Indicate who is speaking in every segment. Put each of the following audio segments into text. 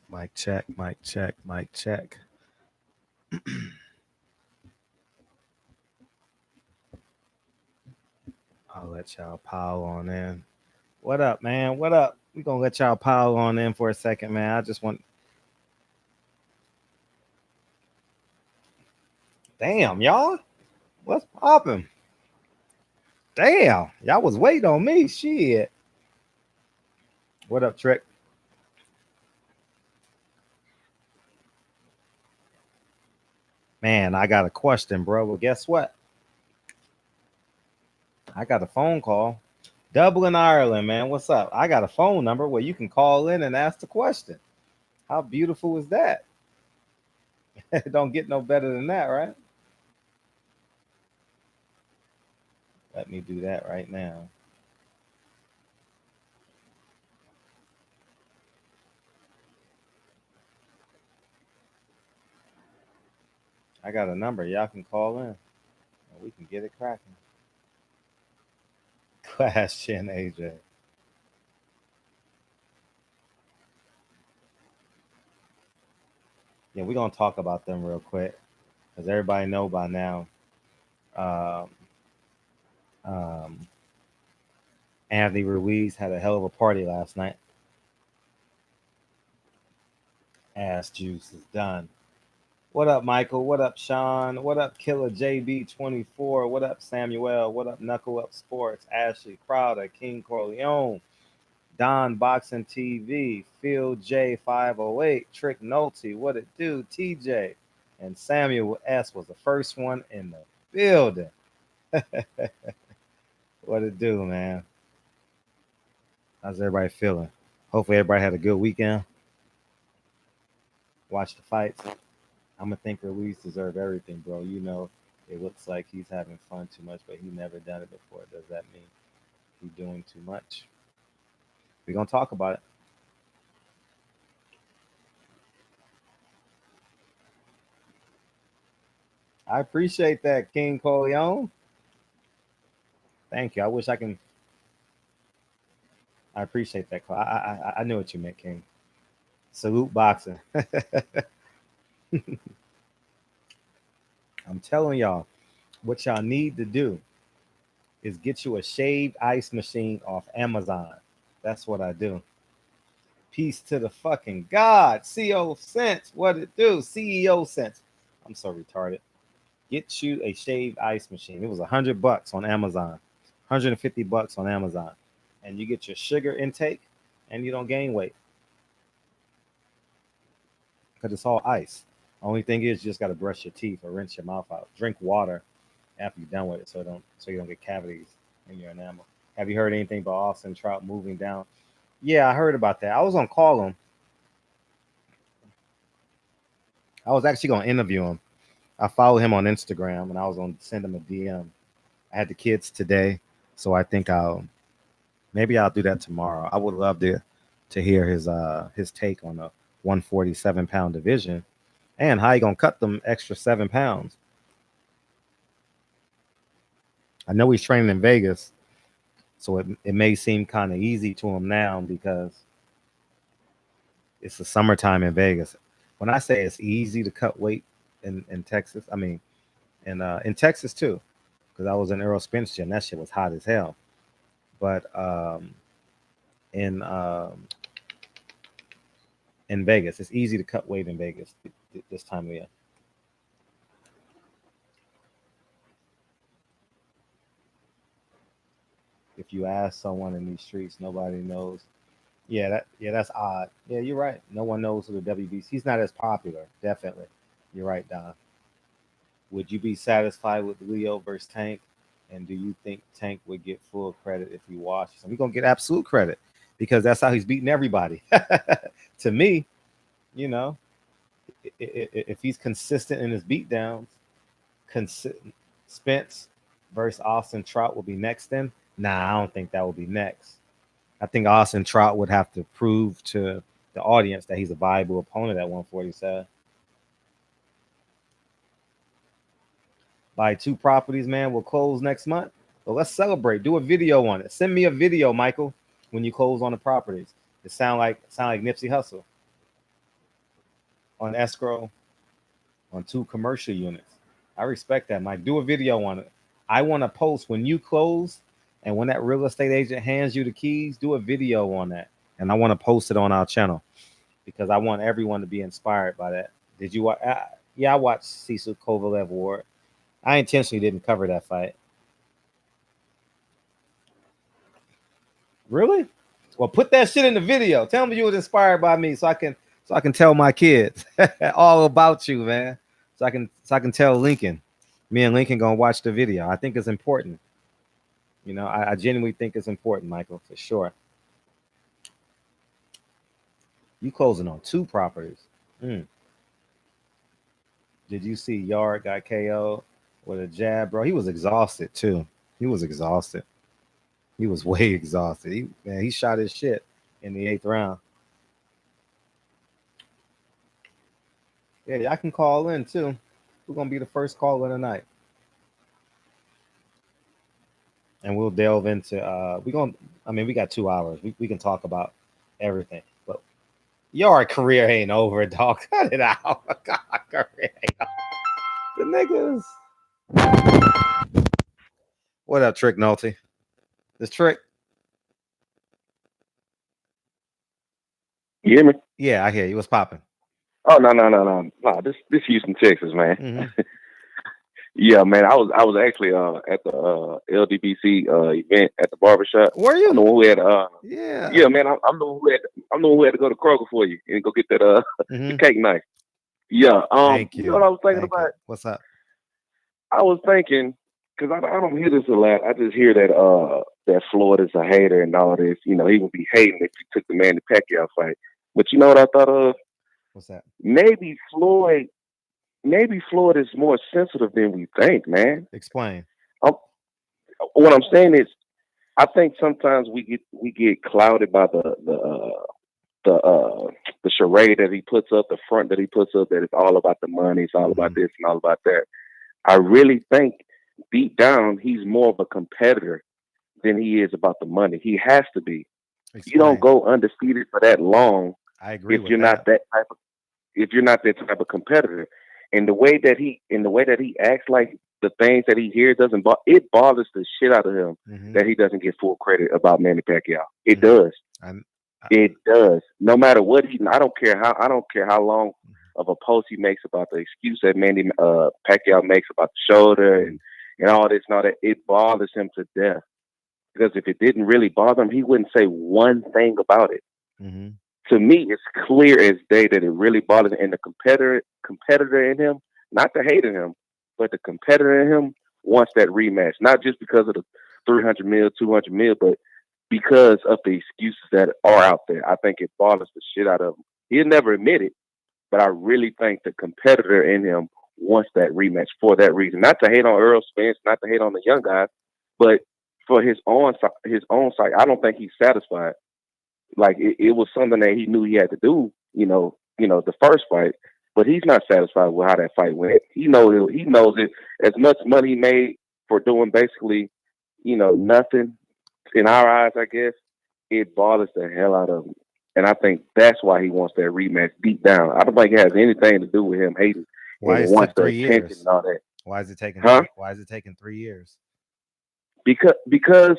Speaker 1: Mic check, mic check, mic check. I'll let y'all pile on in. What up, man? What up? We gonna let y'all pile on in for a second, man. I just want. Damn, y'all. What's popping? Damn, y'all was waiting on me. Shit. What up, Trick? Man, I got a question, bro. Well, guess what? I got a phone call. Dublin, Ireland, man. What's up? I got a phone number where you can call in and ask the question. How beautiful is that? Don't get no better than that, right? Let me do that right now. I got a number. Y'all can call in and we can get it cracking. Question, AJ. Yeah, we're gonna talk about them real quick because everybody know by now. Um, um, Anthony Ruiz had a hell of a party last night. Ass juice is done. What up, Michael? What up, Sean? What up, Killer JB24? What up, Samuel? What up, Knuckle Up Sports? Ashley Crowder, King Corleone, Don Boxing TV, Phil J508, Trick Nolte, what it do, TJ, and Samuel S was the first one in the building. What it do, man? How's everybody feeling? Hopefully everybody had a good weekend. Watch the fights. I'm gonna think Ruiz deserve everything, bro. You know, it looks like he's having fun too much, but he never done it before. Does that mean he's doing too much? We're gonna talk about it. I appreciate that, King Corleone. Thank you. I wish I can. I appreciate that. I knew what you meant, King. Salute boxing. I'm telling y'all, what y'all need to do is get you a shaved ice machine off Amazon. That's what I do. Peace to the fucking God. CO Sense. What it do? CEO Sense. I'm so retarded. Get you a shaved ice machine. It was $100 on Amazon. $150 on Amazon. And you get your sugar intake and you don't gain weight. Because it's all ice. Only thing is you just gotta brush your teeth or rinse your mouth out. Drink water after you're done with it so you don't get cavities in your enamel. Have you heard anything about Austin Trout moving down? Yeah, I heard about that. I was gonna call him. I was actually gonna interview him. I follow him on Instagram and I was gonna send him a DM. I had the kids today, so I think I'll do that tomorrow. I would love to hear his take on the 147-pound division and how he gonna cut them extra 7 pounds. I know he's training in Vegas, so it may seem kind of easy to him now because it's the summertime in Vegas. When I say it's easy to cut weight in Texas, I mean in Texas too, because I was in Earl Spence gym. That shit was hot as hell. But in um, in Vegas, it's easy to cut weight in Vegas this time of year. If you ask someone in these streets, nobody knows. That's odd. Yeah, you're right. No one knows who the WBC. He's not as popular. Definitely, you're right, Don. Would you be satisfied with Leo versus Tank? And do you think Tank would get full credit if he washes him? We're gonna get absolute credit because that's how he's beating everybody. To me, you know, if he's consistent in his beatdowns, Spence versus Austin Trout will be next. Then, nah, I don't think that will be next. I think Austin Trout would have to prove to the audience that he's a viable opponent at 147. Buy two properties, man. We'll close next month. Well, let's celebrate. Do a video on it. Send me a video, Michael, when you close on the properties. It sound like Nipsey Hussle. on escrow on 2 commercial units. I respect that, Mike. Do a video on it. I want to post when you close and when that real estate agent hands you the keys, do a video on that. And I want to post it on our channel because I want everyone to be inspired by that. Did you watch? Yeah, I watched Cecil Kovalev Ward. I intentionally didn't cover that fight. Really? Well, put that shit in the video. Tell me you was inspired by me, so I can tell my kids all about you, man. So I can tell Lincoln. Me and Lincoln gonna watch the video. I think it's important. I genuinely think it's important, Michael, for sure. You closing on 2 properties. Mm. Did you see Yard got KO with a jab, bro? He was exhausted too. He was exhausted. He was way exhausted. He shot his shit in the 8th round. Yeah, I can call in too. We're gonna be the first call of the night, and we'll delve into. We gonna. I mean, we got 2 hours. We can talk about everything. But your career ain't over, dog. Cut it out. God, career ain't over. The niggas. What up, Trick Nolte? This Trick.
Speaker 2: You hear me?
Speaker 1: Yeah, I hear you. What's popping?
Speaker 2: Oh no. This Houston, Texas, man.
Speaker 1: Mm-hmm.
Speaker 2: Yeah, man. I was actually at the LDBC event at the barbershop.
Speaker 1: Were
Speaker 2: I'm the
Speaker 1: you?
Speaker 2: one who had
Speaker 1: Yeah.
Speaker 2: yeah, man. I'm the one who had to go to Kroger for you and go get that the
Speaker 1: Mm-hmm.
Speaker 2: cake knife. Yeah.
Speaker 1: Thank
Speaker 2: You know what
Speaker 1: you.
Speaker 2: I was thinking
Speaker 1: Thank you.
Speaker 2: about?
Speaker 1: What's up?
Speaker 2: I was thinking because I don't hear this a lot. I just hear that Floyd is a hater and all this. You know, he would be hating if he took the Manny Pacquiao fight. But you know what I thought of?
Speaker 1: What's that?
Speaker 2: Maybe Floyd maybe Florida is more sensitive than we think, man.
Speaker 1: Explain.
Speaker 2: I'm, what I'm saying is, I think sometimes we get clouded by the the charade that he puts up, the front that he puts up, that it's all about the money, it's all
Speaker 1: Mm-hmm.
Speaker 2: about this and all about that. I really think deep down he's more of a competitor than he is about the money. He has to be. You don't
Speaker 1: Explain.
Speaker 2: go undefeated for that long
Speaker 1: I agree
Speaker 2: if
Speaker 1: with
Speaker 2: you're not
Speaker 1: that.
Speaker 2: that type of if you're not that type of competitor. And the way that he acts, like the things that he hears doesn't it bothers the shit out of him
Speaker 1: Mm-hmm.
Speaker 2: that he doesn't get full credit about Manny Pacquiao. It
Speaker 1: Mm-hmm.
Speaker 2: does.
Speaker 1: I'm, I,
Speaker 2: It does. No matter what he, I don't care how long of a post he makes about the excuse that Manny Pacquiao makes about the shoulder
Speaker 1: mm-hmm.
Speaker 2: and all this and all that. It bothers him to death because if it didn't really bother him, he wouldn't say one thing about it.
Speaker 1: Mm-hmm.
Speaker 2: To me, it's clear as day that it really bothers him. And the competitor in him, not the hater in him, but the competitor in him wants that rematch. Not just because of the 300 mil, 200 mil, but because of the excuses that are out there. I think it bothers the shit out of him. He'll never admit it, but I really think the competitor in him wants that rematch for that reason. Not to hate on Earl Spence, not to hate on the young guys, but for his own side. I don't think he's satisfied. Like it was something that he knew he had to do. The first fight, but he's not satisfied with how that fight went. He knows it. As much money he made for doing basically, nothing in our eyes, I guess it bothers the hell out of him. And I think that's why he wants that rematch deep down. I don't think it has anything to do with him hating and
Speaker 1: Why it
Speaker 2: wants
Speaker 1: took
Speaker 2: the
Speaker 1: three
Speaker 2: attention and
Speaker 1: years?
Speaker 2: all that.
Speaker 1: Why is it taking
Speaker 2: Huh?
Speaker 1: three? Why is it taking 3 years?
Speaker 2: Because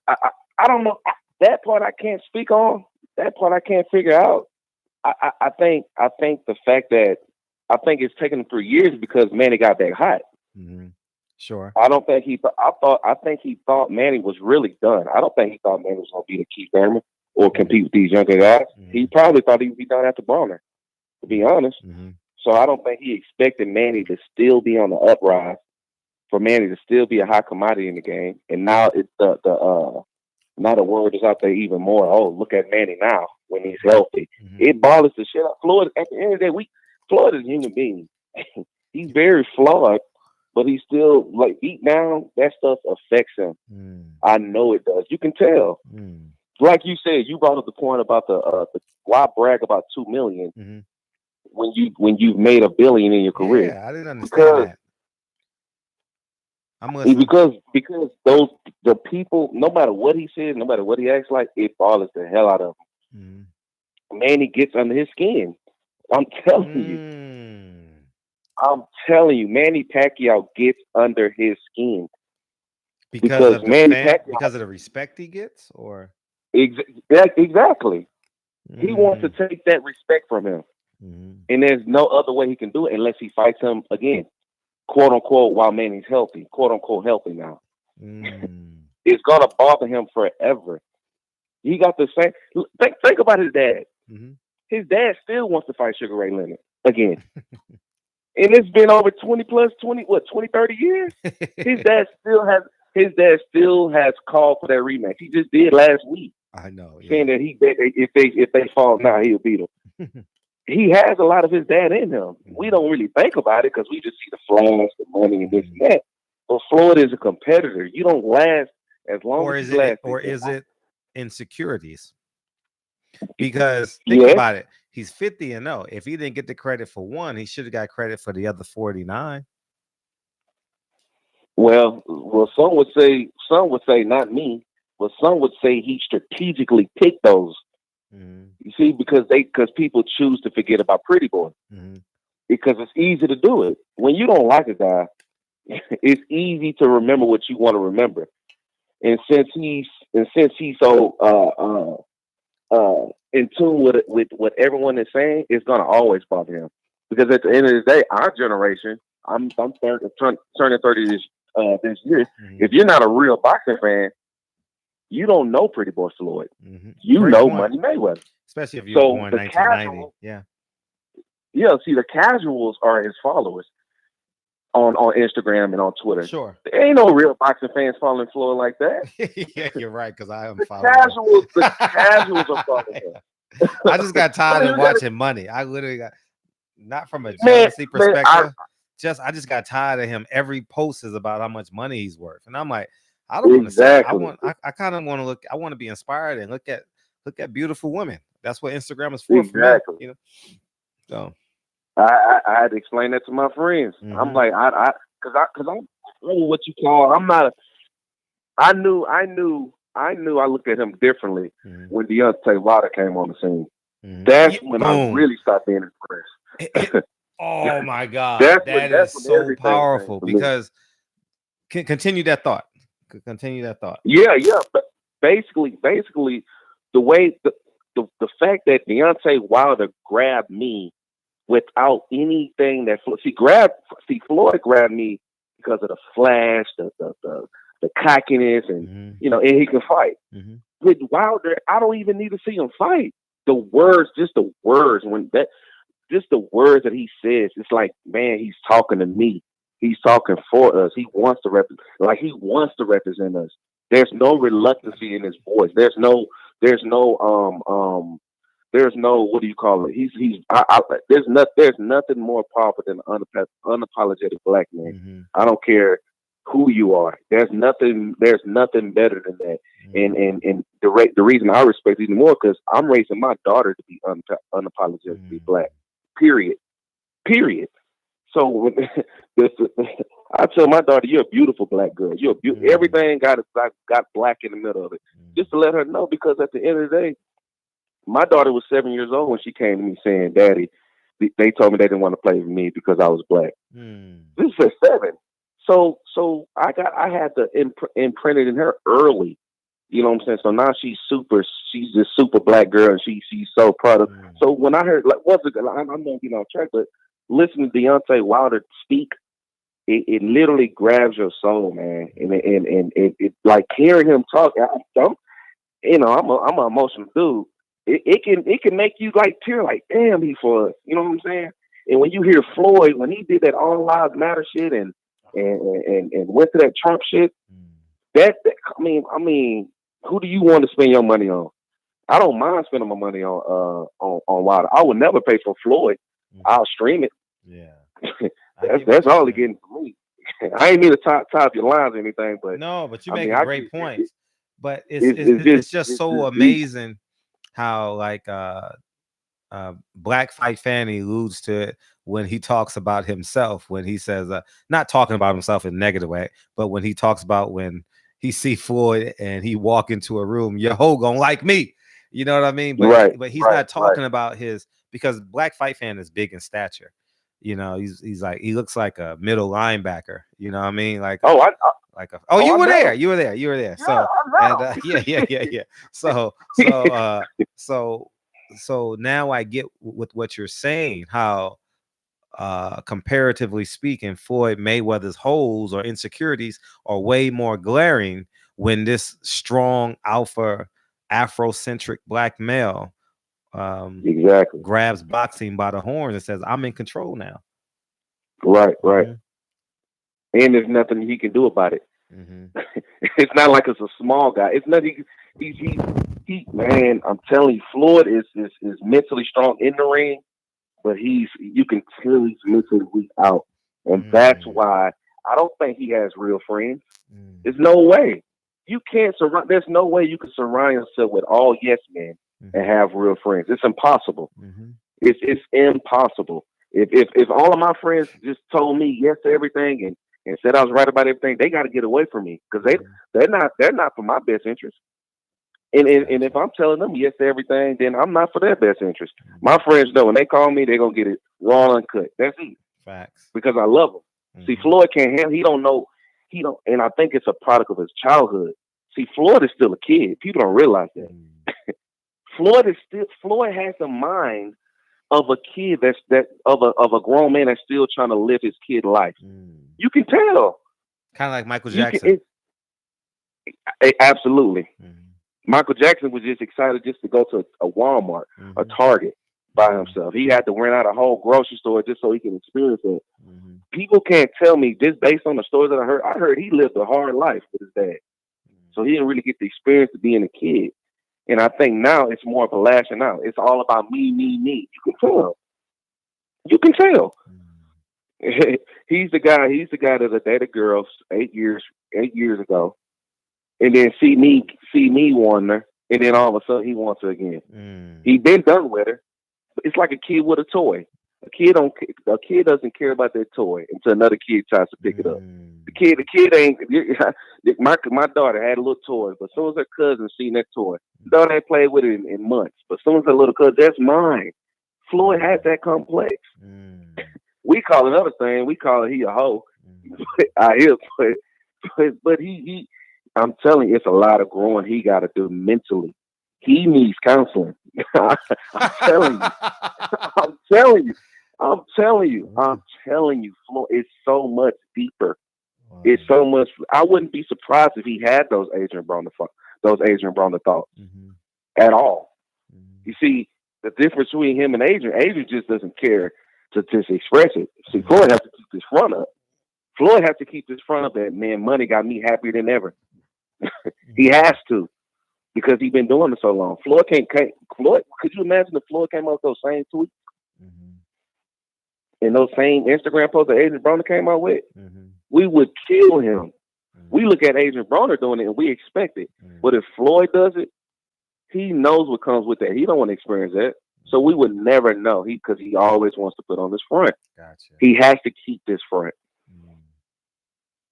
Speaker 2: I don't know that part I can't speak on. That part I can't figure out. I think the fact that I think it's taken him 3 years because Manny got that hot.
Speaker 1: Mm-hmm. Sure.
Speaker 2: I don't think he. I think he thought Manny was really done. I don't think he thought Manny was going to be the Keith Thurman or
Speaker 1: Mm-hmm.
Speaker 2: compete with these younger guys.
Speaker 1: Mm-hmm.
Speaker 2: He probably thought he would be done after Bonner, to be honest.
Speaker 1: Mm-hmm.
Speaker 2: So I don't think he expected Manny to still be on the uprise, for Manny to still be a high commodity in the game. And now it's the now the word is out there even more. Oh, look at Manny now when he's healthy.
Speaker 1: Mm-hmm.
Speaker 2: It bothers the shit out. Floyd, at the end of the day, Floyd is a human being. He's very flawed, but he's still like deep down. That stuff affects him.
Speaker 1: Mm-hmm.
Speaker 2: I know it does. You can tell.
Speaker 1: Mm-hmm.
Speaker 2: Like you said, you brought up the point about the why brag about 2 million
Speaker 1: Mm-hmm.
Speaker 2: when you've made $1 billion in your career,
Speaker 1: Yeah, I didn't understand
Speaker 2: because
Speaker 1: that. I'm listening.
Speaker 2: because those the people, no matter what he says, no matter what he acts like, it bothers the hell out of
Speaker 1: Mm-hmm.
Speaker 2: him. Manny gets under his skin. I'm telling you. I'm telling you, Manny Pacquiao gets under his skin
Speaker 1: because
Speaker 2: because
Speaker 1: of the
Speaker 2: Manny
Speaker 1: fan,
Speaker 2: Pacquiao,
Speaker 1: because of the respect he gets, or
Speaker 2: exactly. He wants to
Speaker 1: mm,
Speaker 2: take that respect from him,
Speaker 1: mm,
Speaker 2: and there's no other way he can do it unless he fights him again, quote unquote, while Manny's healthy, quote unquote healthy now.
Speaker 1: mm,
Speaker 2: It's gonna bother him forever. He got the same. Think about his dad.
Speaker 1: mm.
Speaker 2: His dad still wants to fight Sugar Ray Leonard again. And it's been over 20 plus 20 what 20 30 years. His dad still has called for that rematch. He just did last week,
Speaker 1: I know,
Speaker 2: saying
Speaker 1: yeah.
Speaker 2: that if they fall now, he'll beat them. He has a lot of his dad in him. We
Speaker 1: Mhm,
Speaker 2: don't really think about it because we just see the flash, the money, and this
Speaker 1: mhm.
Speaker 2: and that. But Floyd is a competitor. You don't last as long
Speaker 1: Or
Speaker 2: as
Speaker 1: is
Speaker 2: he
Speaker 1: it,
Speaker 2: lasted.
Speaker 1: or is it insecurities? Because think
Speaker 2: Yes.
Speaker 1: about it, he's 50-0. If he didn't get the credit for one, he should have got credit for the other 49.
Speaker 2: Well, some would say not me, but some would say he strategically picked those.
Speaker 1: Mhm,
Speaker 2: You see, because people choose to forget about Pretty Boy
Speaker 1: mhm,
Speaker 2: because it's easy to do it. When you don't like a guy, it's easy to remember what you want to remember. And since he's so in tune with what everyone is saying, it's gonna always bother him. Because at the end of the day, our generation, I'm 30, turning 30 this year.
Speaker 1: mhm,
Speaker 2: If you're not a real boxing fan, you don't know Pretty Boy Floyd.
Speaker 1: mhm.
Speaker 2: You
Speaker 1: Great
Speaker 2: know
Speaker 1: point.
Speaker 2: Money Mayweather.
Speaker 1: Especially if you were
Speaker 2: So
Speaker 1: born
Speaker 2: the
Speaker 1: 1990.
Speaker 2: casual,
Speaker 1: Yeah.
Speaker 2: yeah, see the casuals are his followers on Instagram and on Twitter.
Speaker 1: Sure.
Speaker 2: There ain't no real boxing fans following Floyd like that.
Speaker 1: Yeah, you're right, because I
Speaker 2: The
Speaker 1: unfollowed him.
Speaker 2: casuals are following him.
Speaker 1: I just got
Speaker 2: I
Speaker 1: tired
Speaker 2: mean,
Speaker 1: of
Speaker 2: you gotta,
Speaker 1: watching Money. I literally got, not from a
Speaker 2: man,
Speaker 1: jealousy
Speaker 2: man, I
Speaker 1: perspective, I just got tired of him. Every post is about how much money he's worth. And I'm like, I don't want to see,
Speaker 2: exactly,
Speaker 1: I kind of want to look, I want to be inspired and look at beautiful women. That's what Instagram is for me,
Speaker 2: exactly.
Speaker 1: So
Speaker 2: I had to explain that to my friends. I'm
Speaker 1: mhm,
Speaker 2: like, because I'm what you call. I'm not. I looked at him differently
Speaker 1: mhm,
Speaker 2: when Deontay Wilder came on the scene. That's
Speaker 1: mhm.
Speaker 2: when I
Speaker 1: Boom.
Speaker 2: really started being
Speaker 1: It-
Speaker 2: impressed.
Speaker 1: oh my God,
Speaker 2: that's when
Speaker 1: that
Speaker 2: that's
Speaker 1: is
Speaker 2: when
Speaker 1: so
Speaker 2: everything changed
Speaker 1: powerful
Speaker 2: for me.
Speaker 1: because continue that thought. Continue that thought.
Speaker 2: Yeah, yeah. But basically, the way the fact that Deontay Wilder grabbed me without anything that Floyd grabbed me because of the flash, the cockiness, and
Speaker 1: Mhm,
Speaker 2: and he can fight.
Speaker 1: mhm,
Speaker 2: With Wilder, I don't even need to see him fight. The words, just the words, just the words that he says, it's like, man, he's talking to me. He's talking for us. He wants to he wants to represent us. There's no reluctancy in his voice. There's no there's no what do you call it? There's nothing more powerful than an unapologetic black man.
Speaker 1: mhm,
Speaker 2: I don't care who you are. There's nothing better than that. And
Speaker 1: mhm,
Speaker 2: and and the reason I respect it even more because I'm raising my daughter to be unapologetically
Speaker 1: mhm,
Speaker 2: black. Period. Period. So when, this, I tell my daughter, "You're a beautiful black girl.
Speaker 1: mhm,
Speaker 2: Everything got black in the middle of it." Just to let her know, because at the end of the day, my daughter was 7 years old when she came to me saying, "Daddy, they told me they didn't want to play with me because I was black."
Speaker 1: mhm,
Speaker 2: This is at 7. So I had to imprint it in her early. You know what I'm saying? So now she's this super black girl, and she's so proud of.
Speaker 1: mhm,
Speaker 2: So when I heard I'm not getting off track, but listening to Deontay Wilder speak, it literally grabs your soul, man, and it like hearing him talk. I'm an emotional dude. It can make you like tear, like damn, he for us. You know what I'm saying? And when you hear Floyd when he did that All Lives Matter shit and went to that Trump shit,
Speaker 1: mhm,
Speaker 2: I mean, who do you want to spend your money on? I don't mind spending my money on Wilder. I would never pay for Floyd.
Speaker 1: mhm.
Speaker 2: I'll stream it.
Speaker 1: Yeah, I
Speaker 2: that's
Speaker 1: get what
Speaker 2: that's
Speaker 1: you're
Speaker 2: all he
Speaker 1: saying.
Speaker 2: getting from me. I ain't mean to top your lines or anything, but
Speaker 1: No, but you're
Speaker 2: I mean,
Speaker 1: making
Speaker 2: I
Speaker 1: great
Speaker 2: get
Speaker 1: points. But
Speaker 2: it's just
Speaker 1: it's just
Speaker 2: it's
Speaker 1: so
Speaker 2: just deep.
Speaker 1: amazing how like Black Fight Fanny alludes to it when he talks about himself, when he says not talking about himself in a negative way, but when he talks about when he see Floyd and he walk into a room, your hoe gonna like me. You know what I mean? But
Speaker 2: Right,
Speaker 1: but he's
Speaker 2: right,
Speaker 1: not
Speaker 2: right.
Speaker 1: talking about his because Black Fight Fan is big in stature. He's like he looks like a middle linebacker. You know what I mean?
Speaker 2: Oh,
Speaker 1: Oh, you
Speaker 2: I
Speaker 1: were there.
Speaker 2: know.
Speaker 1: You were there. You were there.
Speaker 2: Yeah,
Speaker 1: So
Speaker 2: I
Speaker 1: and
Speaker 2: know.
Speaker 1: yeah. So now I get with what you're saying, how comparatively speaking, Floyd Mayweather's holes or insecurities are way more glaring when this strong alpha Afrocentric black male
Speaker 2: Exactly.
Speaker 1: grabs boxing by the horns and says, I'm in control now.
Speaker 2: Right.
Speaker 1: Mm-hmm.
Speaker 2: And there's nothing he can do about it.
Speaker 1: Mm-hmm.
Speaker 2: It's not like it's a small guy. It's nothing. He man, I'm telling you, Floyd is mentally strong in the ring, but you can tell he's mentally weak out. And that's why I don't think he has real friends. There's no way. There's no way you can surround yourself with all yes men and have real friends. It's impossible. It's impossible. If all of my friends just told me yes to everything and said I was right about everything, they got to get away from me because they're not for my best interest. And if I'm telling them yes to everything, then I'm not for their best interest. My friends know when they call me, they're gonna get it raw and cut. That's it.
Speaker 1: Facts.
Speaker 2: Because I love him. See, Floyd can't handle. He don't know. He don't. And I think it's a product of his childhood. See, Floyd is still a kid. People don't realize that. Floyd has the mind of a kid of a grown man that's still trying to live his kid life. You can tell.
Speaker 1: Kind of like Michael Jackson.
Speaker 2: Absolutely. Michael Jackson was just excited just to go to a Walmart, a Target by himself. He had to rent out a whole grocery store just so he can experience it. People can't tell me, just based on the stories that I heard. I heard he lived a hard life with his dad. So he didn't really get the experience of being a kid. And I think now it's more of a lashing out. It's all about me, me, me. You can tell. You can tell. He's the guy that dated girls 8 years ago. And then see me wanting her, and then all of a sudden he wants her again. He been done with her. It's like a kid with a toy. A kid doesn't care about that toy until another kid tries to pick it up. The kid ain't. My daughter had a little toy, but as soon as her cousin seen that toy, the daughter ain't played with it in months. But as soon as her little cousin, that's mine. Floyd has that complex. We call it another thing. We call it he a hoe. But he I'm telling you, it's a lot of growing he got to do mentally. He needs counseling. I'm telling you. Floyd, it's so much deeper. Wow. It's so much. I wouldn't be surprised if he had those Adrian Broner thoughts at all. You see, the difference between him and Adrian just doesn't care to just express it. See, Floyd has to keep his front up. Floyd has to keep his front up that, man, money got me happier than ever. He has to, because he's been doing it so long. Floyd, could you imagine if Floyd came out with those same tweets and those same Instagram posts that Adrian Broner came out with? We would kill him. We look at Adrian Broner doing it and we expect it. But if Floyd does it, he knows what comes with that. He don't want to experience that. So we would never know, because he always wants to put on this front. Gotcha. He has to keep this front.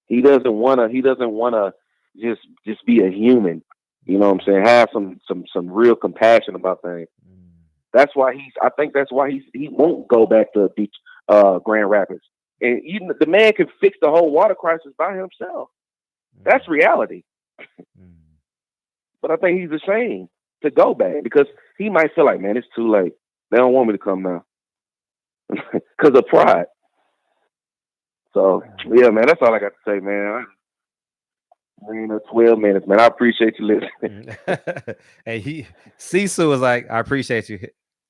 Speaker 2: He doesn't want to just be a human. You know what I'm saying? Have some real compassion about things. That's why he won't go back to Grand Rapids. And even the man can fix the whole water crisis by himself. That's reality. But I think he's ashamed to go back because he might feel like, man, it's too late. They don't want me to come now because of pride. So yeah, man, that's all I got to say, man. 12 minutes, man. I appreciate you listening.
Speaker 1: Hey, Cecil was like, I appreciate you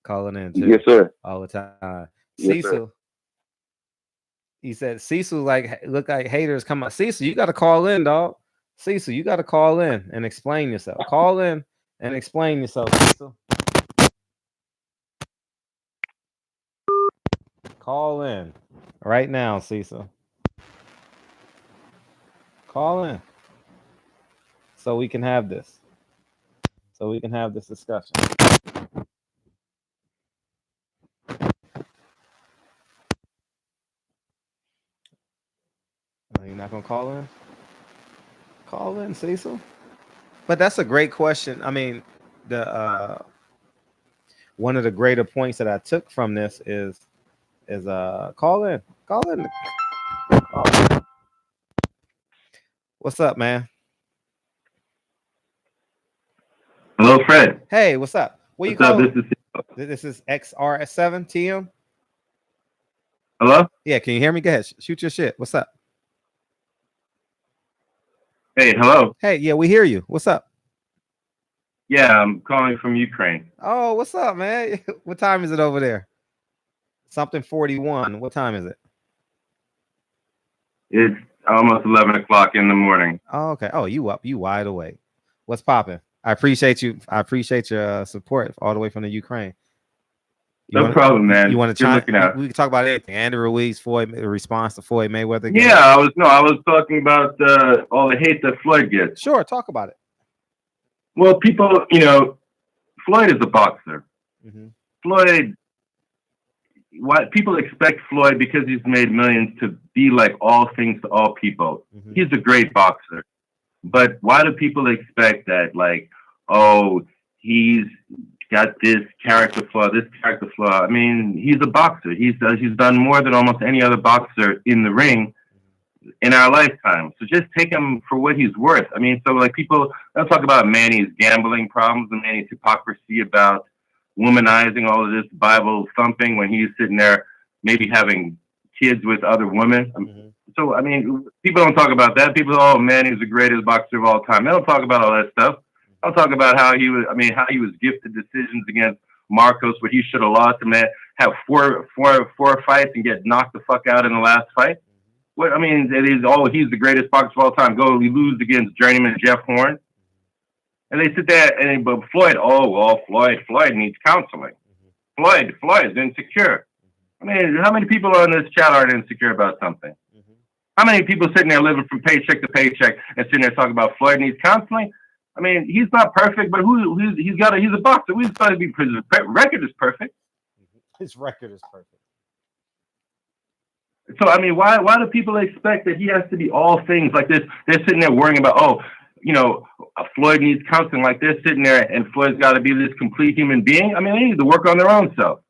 Speaker 1: calling in too.
Speaker 2: Yes, sir.
Speaker 1: All the time.
Speaker 2: Yes,
Speaker 1: Cecil.
Speaker 2: Sir.
Speaker 1: He said, Cecil look like haters come out. Cecil, you got to call in, dog. Cecil, you got to call in and explain yourself. Call in and explain yourself, Cecil. Call in right now, Cecil. Call in so we can have this. So we can have this discussion. You're not gonna call in? Call in, Cecil. But that's a great question. I mean, one of the greater points that I took from this is call in. Call in. Oh, what's up, man?
Speaker 3: Hello, Fred.
Speaker 1: Hey, what's up? What you
Speaker 3: What's up?
Speaker 1: call?
Speaker 3: This is
Speaker 1: This is XR7TM.
Speaker 3: hello.
Speaker 1: Yeah, can you hear me? Go ahead. Shoot your shit. What's up?
Speaker 3: Hey, hello.
Speaker 1: Hey, yeah, we hear you. What's up?
Speaker 3: Yeah, I'm calling from Ukraine.
Speaker 1: Oh, what's up, man? What time is it over there? Something 41. What time is it?
Speaker 3: It's almost 11 o'clock in the morning.
Speaker 1: Oh, okay. Oh, you up? You wide awake? What's popping? I appreciate you. I appreciate your support all the way from the Ukraine.
Speaker 3: No problem, man.
Speaker 1: You want to
Speaker 3: Good
Speaker 1: chime?
Speaker 3: looking out.
Speaker 1: We can talk about anything. Andrew Ruiz, Floyd, the response to Floyd Mayweather.
Speaker 3: Yeah, I was talking about all the hate that Floyd gets.
Speaker 1: Sure, talk about it.
Speaker 3: Well, people, Floyd is a boxer.
Speaker 1: Mm-hmm.
Speaker 3: Floyd, why people expect Floyd because he's made millions to be like all things to all people.
Speaker 1: Mm-hmm.
Speaker 3: He's a great boxer, but why do people expect that? Like, oh, he's got this character flaw, this character flaw. I mean, he's a boxer. He's done more than almost any other boxer in the ring in our lifetime. So just take him for what he's worth. I mean, so like people don't talk about Manny's gambling problems and Manny's hypocrisy about womanizing all of this Bible thumping when he's sitting there maybe having kids with other women.
Speaker 1: Mm-hmm.
Speaker 3: So I mean, people don't talk about that. People, oh, Manny's the greatest boxer of all time. They don't talk about all that stuff. I'll talk about how he was gifted decisions against Marcos, where he should have lost. And man, have four fights and get knocked the fuck out in the last fight. What I mean, he's the greatest boxer of all time. Go, he lose against journeyman Jeff Horn, and they sit there but Floyd. Oh well, Floyd needs counseling. Floyd is insecure. I mean, how many people on this chat aren't insecure about something? How many people sitting there living from paycheck to paycheck and sitting there talking about Floyd needs counseling? I mean, he's not perfect, but he's a boxer. We're supposed to be, his record is perfect.
Speaker 1: His record is perfect.
Speaker 3: So I mean, why do people expect that he has to be all things like this? They're sitting there worrying about, Floyd needs counseling. Like they're sitting there, and Floyd's got to be this complete human being. I mean, they need to work on their own self.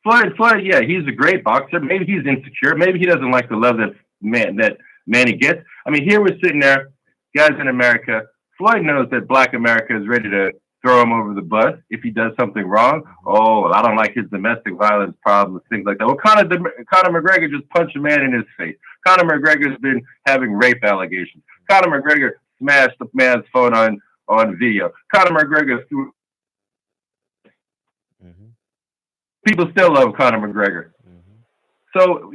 Speaker 3: Floyd, yeah, he's a great boxer. Maybe he's insecure. Maybe he doesn't like the love that Manny gets. I mean, here we're sitting there, guys in America. Floyd knows that Black America is ready to throw him over the bus if he does something wrong. Oh, well, I don't like his domestic violence problems, things like that. Well, Conor McGregor just punched a man in his face. Conor McGregor's been having rape allegations. Conor McGregor smashed the man's phone on video. Conor McGregor threw. People still love Conor McGregor. So,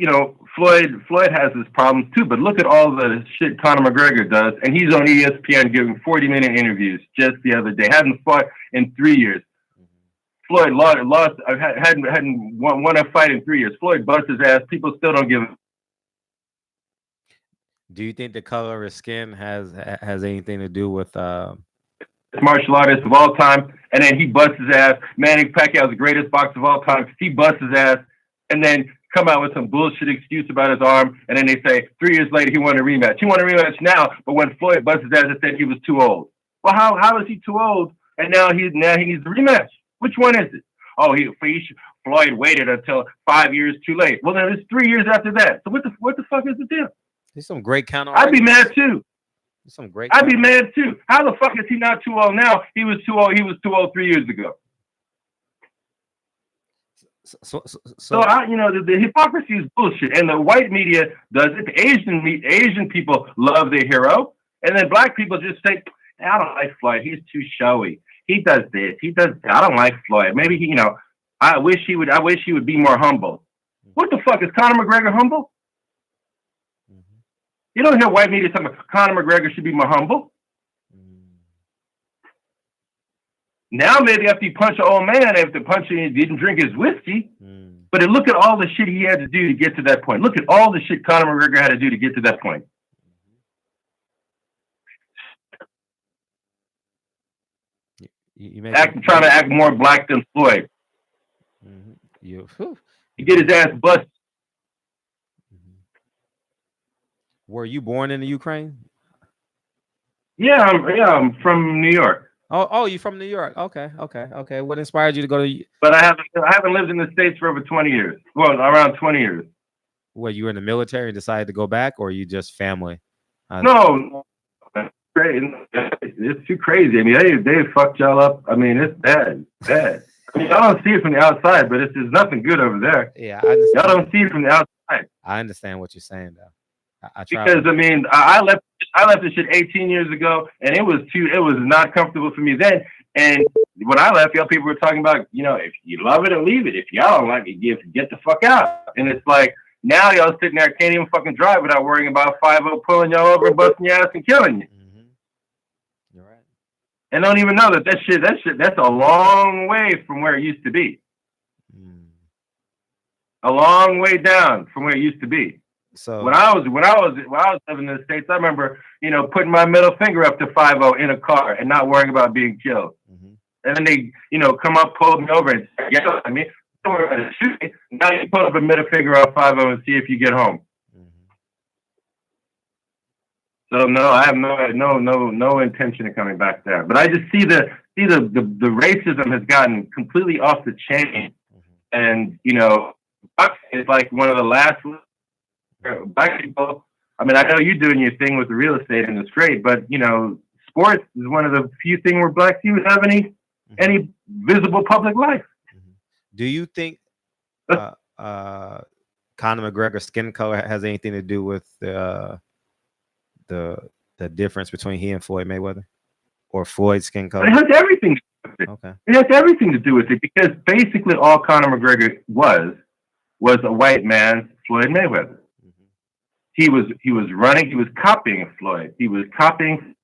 Speaker 3: Floyd has his problems too, but look at all the shit Conor McGregor does, and he's on ESPN giving 40-minute interviews just the other day. Hadn't fought in 3 years. Floyd lost hadn't won a fight in 3 years. Floyd busts his ass. People still don't give him.
Speaker 1: Do you think the color of his skin has anything to do with
Speaker 3: martial artist of all time, and then he busts his ass. Manny Pacquiao is the greatest boxer of all time. He busts his ass, and then come out with some bullshit excuse about his arm, and then they say 3 years later he won a rematch. He won a rematch now, but when Floyd busts his ass, they said he was too old. Well, how is he too old? And now he needs a rematch. Which one is it? Oh, Floyd waited until 5 years too late. Well, then it's 3 years after that. So what the fuck is the deal?
Speaker 1: There's some great counter.
Speaker 3: I'd be mad too.
Speaker 1: I'd
Speaker 3: be mad too. How the fuck is he not too old now? He was too old. He was too old 3 years ago. So the hypocrisy is bullshit, and the white media does it. The Asian people love their hero, and then black people just say, "I don't like Floyd. He's too showy. He does this. He does that. I don't like Floyd. Maybe I wish he would be more humble." What the fuck is Conor McGregor humble? You don't hear white media talking about Conor McGregor should be more humble. Now maybe after he punched an old man, after punching he didn't drink his whiskey. But look at all the shit he had to do to get to that point. Look at all the shit Conor McGregor had to do to get to that point. Trying to act more black than Floyd. He get his ass busted.
Speaker 1: Were you born in the Ukraine?
Speaker 3: Yeah, I'm from New York.
Speaker 1: Oh, you from New York? Okay. What inspired you to go to?
Speaker 3: But I haven't lived in the States for over 20 years. Well, around 20 years.
Speaker 1: What, you were in the military and decided to go back, or you just family?
Speaker 3: No, that's crazy. It's too crazy. I mean, they fucked y'all up. I mean, it's bad, bad. I mean, y'all don't see it from the outside, but there's nothing good over there.
Speaker 1: Yeah,
Speaker 3: Y'all don't see it from the outside.
Speaker 1: I understand what you're saying, though. I
Speaker 3: Because I mean, I left this shit 18 years ago, and it was not comfortable for me then. And when I left, y'all people were talking about, if you love it or leave it. If y'all don't like it, get the fuck out. And it's like now y'all sitting there can't even fucking drive without worrying about 5-0 pulling y'all over and busting your ass and killing you.
Speaker 1: Mm-hmm. You're right.
Speaker 3: And don't even know that shit that's a long way from where it used to be. A long way down from where it used to be.
Speaker 1: So
Speaker 3: when I was living in the States, I remember, putting my middle finger up to 5-0 in a car and not worrying about being killed. Mm-hmm. And then they, come up, pull me over and say, yeah, I mean, don't worry about it, shoot me. Now you put up a middle finger up 5-0 and see if you get home. Mm-hmm. So no, I have no intention of coming back there. But I just see the racism has gotten completely off the chain. Mm-hmm. And, it's like one of the last black people. I mean, I know you're doing your thing with the real estate and it's great, but sports is one of the few things where black people have any visible public life.
Speaker 1: Mm-hmm. Do you think Conor McGregor's skin color has anything to do with the difference between he and Floyd Mayweather, or Floyd's skin color?
Speaker 3: It has everything to do with it. Okay. It has everything to do with it because basically all Conor McGregor was a white man's Floyd Mayweather. Mm-hmm. He was running. He was copying Floyd. He was copying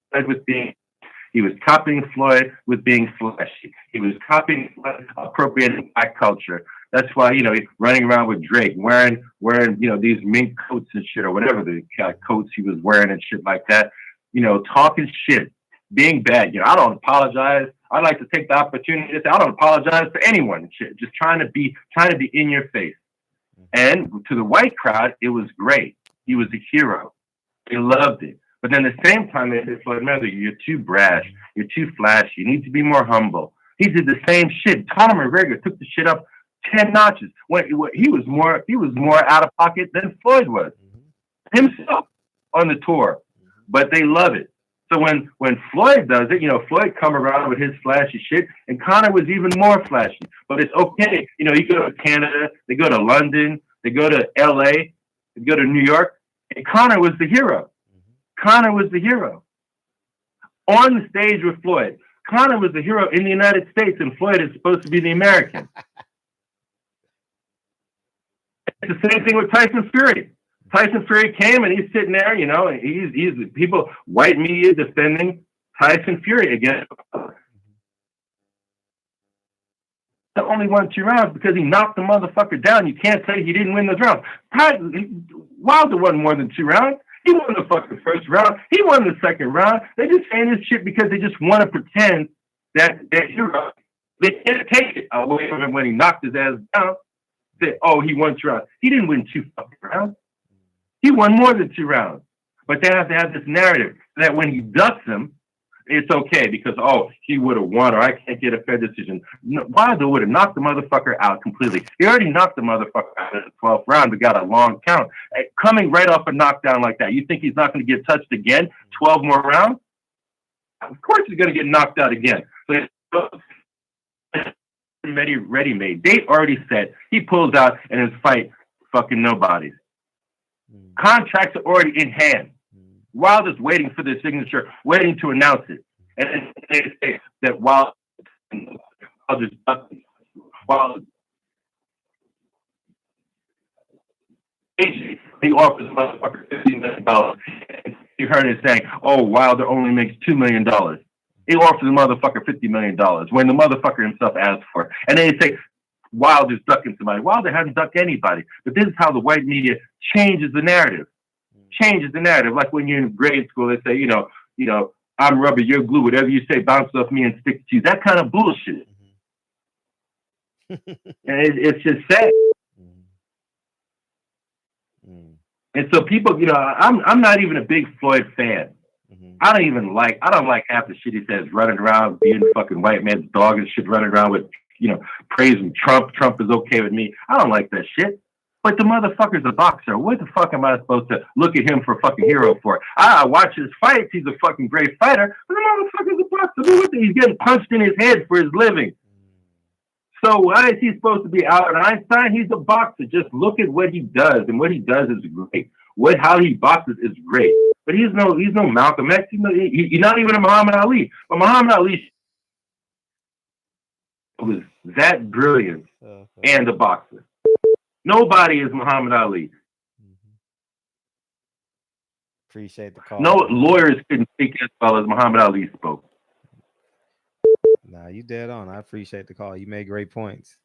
Speaker 3: Floyd with being flashy. He was copying Floyd, appropriating black culture. That's why he's running around with Drake, wearing these mink coats and shit, or whatever the coats he was wearing and shit like that. Talking shit, being bad. I don't apologize. I'd like to take the opportunity to say I don't apologize to anyone and shit. Just trying to be in your face. And to the white crowd, it was great. He was a hero. They loved it. But then at the same time, they said, Floyd Mayweather, you're too brash. You're too flashy. You need to be more humble. He did the same shit. Conor McGregor took the shit up 10 notches. He was more out of pocket than Floyd was himself on the tour. But they love it. So when Floyd does it, Floyd come around with his flashy shit, and Conor was even more flashy. But it's okay. You go to Canada, they go to London, they go to LA, they go to New York, and Conor was the hero. Conor was the hero. On the stage with Floyd. Conor was the hero in the United States, and Floyd is supposed to be the American. It's the same thing with Tyson Fury. Tyson Fury came and he's sitting there, he's people, white media defending Tyson Fury again. He only won 2 rounds because he knocked the motherfucker down. You can't say he didn't win those rounds. Wilder won more than 2 rounds. He won the fucking first round. He won the second round. They just saying this shit because they just want to pretend that they're hero. They can't take it away from him when he knocked his ass down. Say, oh, he won 2 rounds. He didn't win 2 fucking rounds. He won more than 2 rounds. But they have to have this narrative that when he ducks him, it's okay because, he would have won or I can't get a fair decision. No, Wilder would have knocked the motherfucker out completely. He already knocked the motherfucker out in the 12th round but got a long count. Coming right off a knockdown like that, you think he's not going to get touched again? 12 more rounds? Of course he's going to get knocked out again. So ready-made. They already said he pulls out in his fight fucking nobodies. Contracts are already in hand. Wilder's waiting for their signature, waiting to announce it. And they say that Wilder he offers the motherfucker $50 million. You heard it saying, Wilder only makes $2 million. He offers the motherfucker $50 million when the motherfucker himself asked for it. And then they say, Wilder's ducking somebody. Wilder hasn't ducked anybody. But this is how the white media changes the narrative. Like when you're in grade school, they say, I'm rubber, you're glue. Whatever you say bounces off me and sticks to you. That kind of bullshit. And it's just sad. And so people, I'm not even a big Floyd fan. I don't like half the shit he says, running around being fucking white man's dog and shit, running around with, praising Trump. Trump is okay with me. I don't like that shit. But the motherfucker's a boxer. What the fuck am I supposed to look at him for a fucking hero for? I watch his fights. He's a fucking great fighter. But the motherfucker's a boxer. He's getting punched in his head for his living. So why is he supposed to be Albert Einstein? He's a boxer. Just look at what he does, and what he does is great. How he boxes is great. But he's no Malcolm X. He's not even a Muhammad Ali. But Muhammad Ali was that brilliant and a boxer. Nobody is Muhammad Ali.
Speaker 1: Appreciate the call.
Speaker 3: No lawyers couldn't speak as well as Muhammad Ali spoke.
Speaker 1: Nah, you dead on. I appreciate the call. You made great points.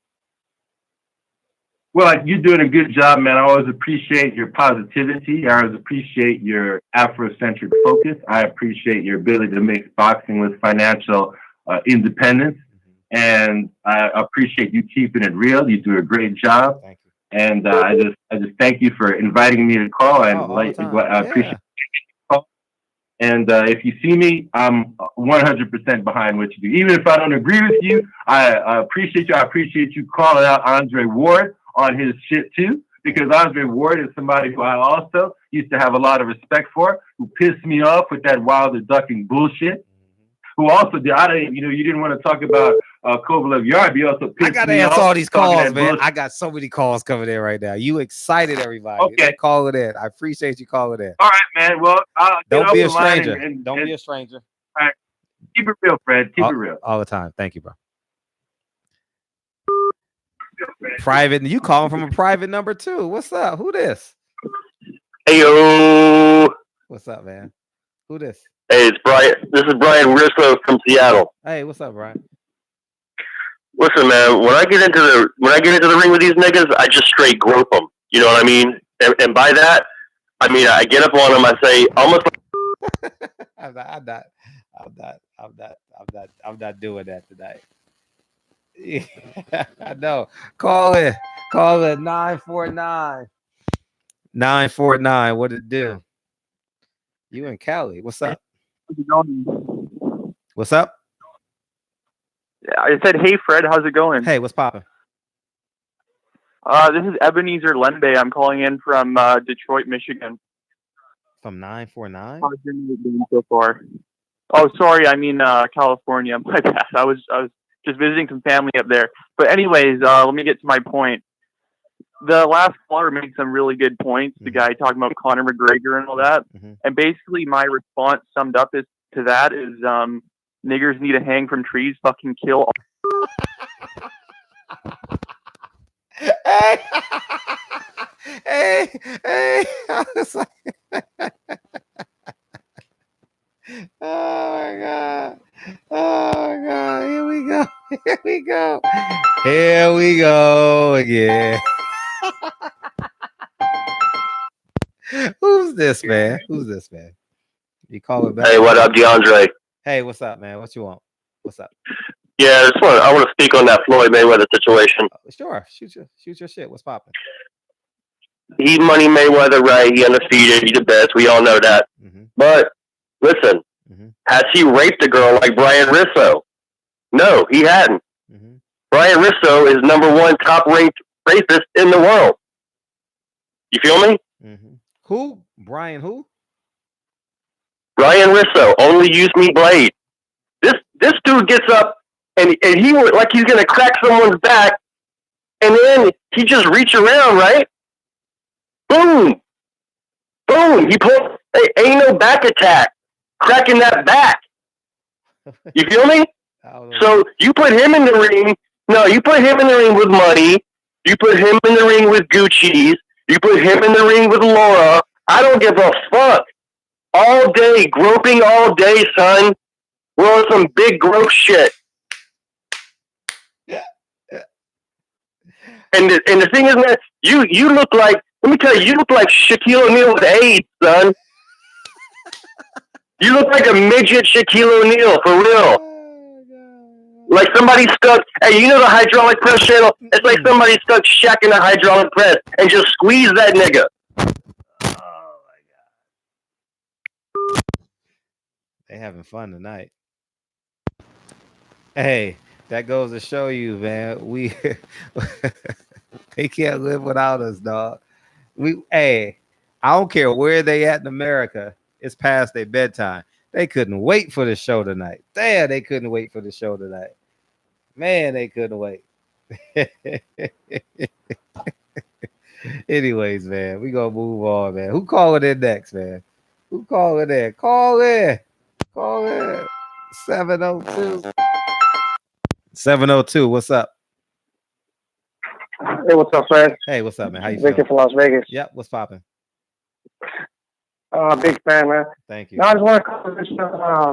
Speaker 3: Well, you're doing a good job, man. I always appreciate your positivity. I always appreciate your Afrocentric focus. I appreciate your ability to mix boxing with financial independence. And I appreciate you keeping it real. You do a great job.
Speaker 1: Thank you.
Speaker 3: And I just thank you for inviting me to call. And I appreciate the call. And if you see me, I'm 100% behind what you do. Even if I don't agree with you, I appreciate you. I appreciate you calling out Andre Ward on his shit too, because Andre Ward is somebody who I also used to have a lot of respect for, who pissed me off with that Wilder ducking bullshit. Who also did? You didn't want to talk about Kovalev Yard. You also pissed me off.
Speaker 1: I got to answer all these calls, man. I got so many calls coming in right now. You excited everybody?
Speaker 3: Okay,
Speaker 1: call it in. I appreciate you calling in.
Speaker 3: All right, man. Well,
Speaker 1: don't be a stranger. Don't be a stranger.
Speaker 3: All right, keep it real, Fred. Keep it real
Speaker 1: all the time. Thank you, bro. Private. You calling from a private number too? What's up? Who this?
Speaker 4: Hey yo.
Speaker 1: What's up, man? Who this?
Speaker 4: Hey, it's Brian. This is Brian Risso from Seattle.
Speaker 1: Hey, what's up, Brian?
Speaker 4: Listen, man. When I get into the ring with these niggas, I just straight grope them. You know what I mean? And by that, I mean I get up on them. I say almost.
Speaker 1: I'm not doing that tonight. Yeah, I know. Call it 949. 949. What it do? You in Cali? What's up?
Speaker 5: How's it going?
Speaker 1: What's up?
Speaker 5: I said, hey, Fred, how's it going?
Speaker 1: Hey, what's popping?
Speaker 5: This is Ebenezer Lembe. I'm calling in from Detroit, Michigan.
Speaker 1: From 949?
Speaker 5: How's your night doing so far? Oh, sorry, I mean California. My bad. I was just visiting some family up there. But anyways, let me get to my point. The last caller made some really good points. The guy talking about Conor McGregor and all that. And basically my response summed up to that is niggers need to hang from trees, fucking kill all.
Speaker 1: Hey. I was like, oh my God. Here we go again. Who's this, man? You call it back.
Speaker 4: Hey, what up, DeAndre?
Speaker 1: Hey, what's up, man? What you want? What's up?
Speaker 4: Yeah, I want to speak on that Floyd Mayweather situation.
Speaker 1: Sure, shoot your shit. What's popping?
Speaker 4: He's Money Mayweather, right? He undefeated. He's the best. We all know that. But listen, has he raped a girl like Brian Risso? No, he hadn't. Brian Risso is #1 top-ranked rapist in the world. You feel me?
Speaker 1: Who? Brian who?
Speaker 4: Brian Risso, only use me blade. This dude gets up and he like he's gonna crack someone's back, and then he just reach around, right? Boom. He pulled. Ain't no back attack, cracking that back. You feel me? So you put him in the ring. No, you put him in the ring with money. You put him in the ring with Gucci's. You put him in the ring with Laura. I don't give a fuck. All day, groping all day, son. We're on some big grope shit.
Speaker 1: Yeah.
Speaker 4: And the thing is, man, you look like, let me tell you look like Shaquille O'Neal with AIDS, son. You look like a midget Shaquille O'Neal, for real. Like somebody stuck, hey, you know the hydraulic press channel? It's like somebody stuck Shaq in a hydraulic press and just squeezed that nigga.
Speaker 1: They having fun tonight. Hey, that goes to show you, man. We they can't live without us, dog. Hey, I don't care where they at in America. It's past their bedtime. They couldn't wait for the show tonight. Damn, they couldn't wait for the show tonight. Man, they couldn't wait. Anyways, man, we gonna move on, man. Who calling in next, man? Who calling in? Call in. Call in. 702. 702. What's up?
Speaker 6: Hey, what's up, Fred?
Speaker 1: Hey, what's up, man? How you
Speaker 6: Victor
Speaker 1: feeling?
Speaker 6: from Las Vegas.
Speaker 1: Yep. What's popping?
Speaker 6: Big fan, man.
Speaker 1: Thank you.
Speaker 6: No, I just want to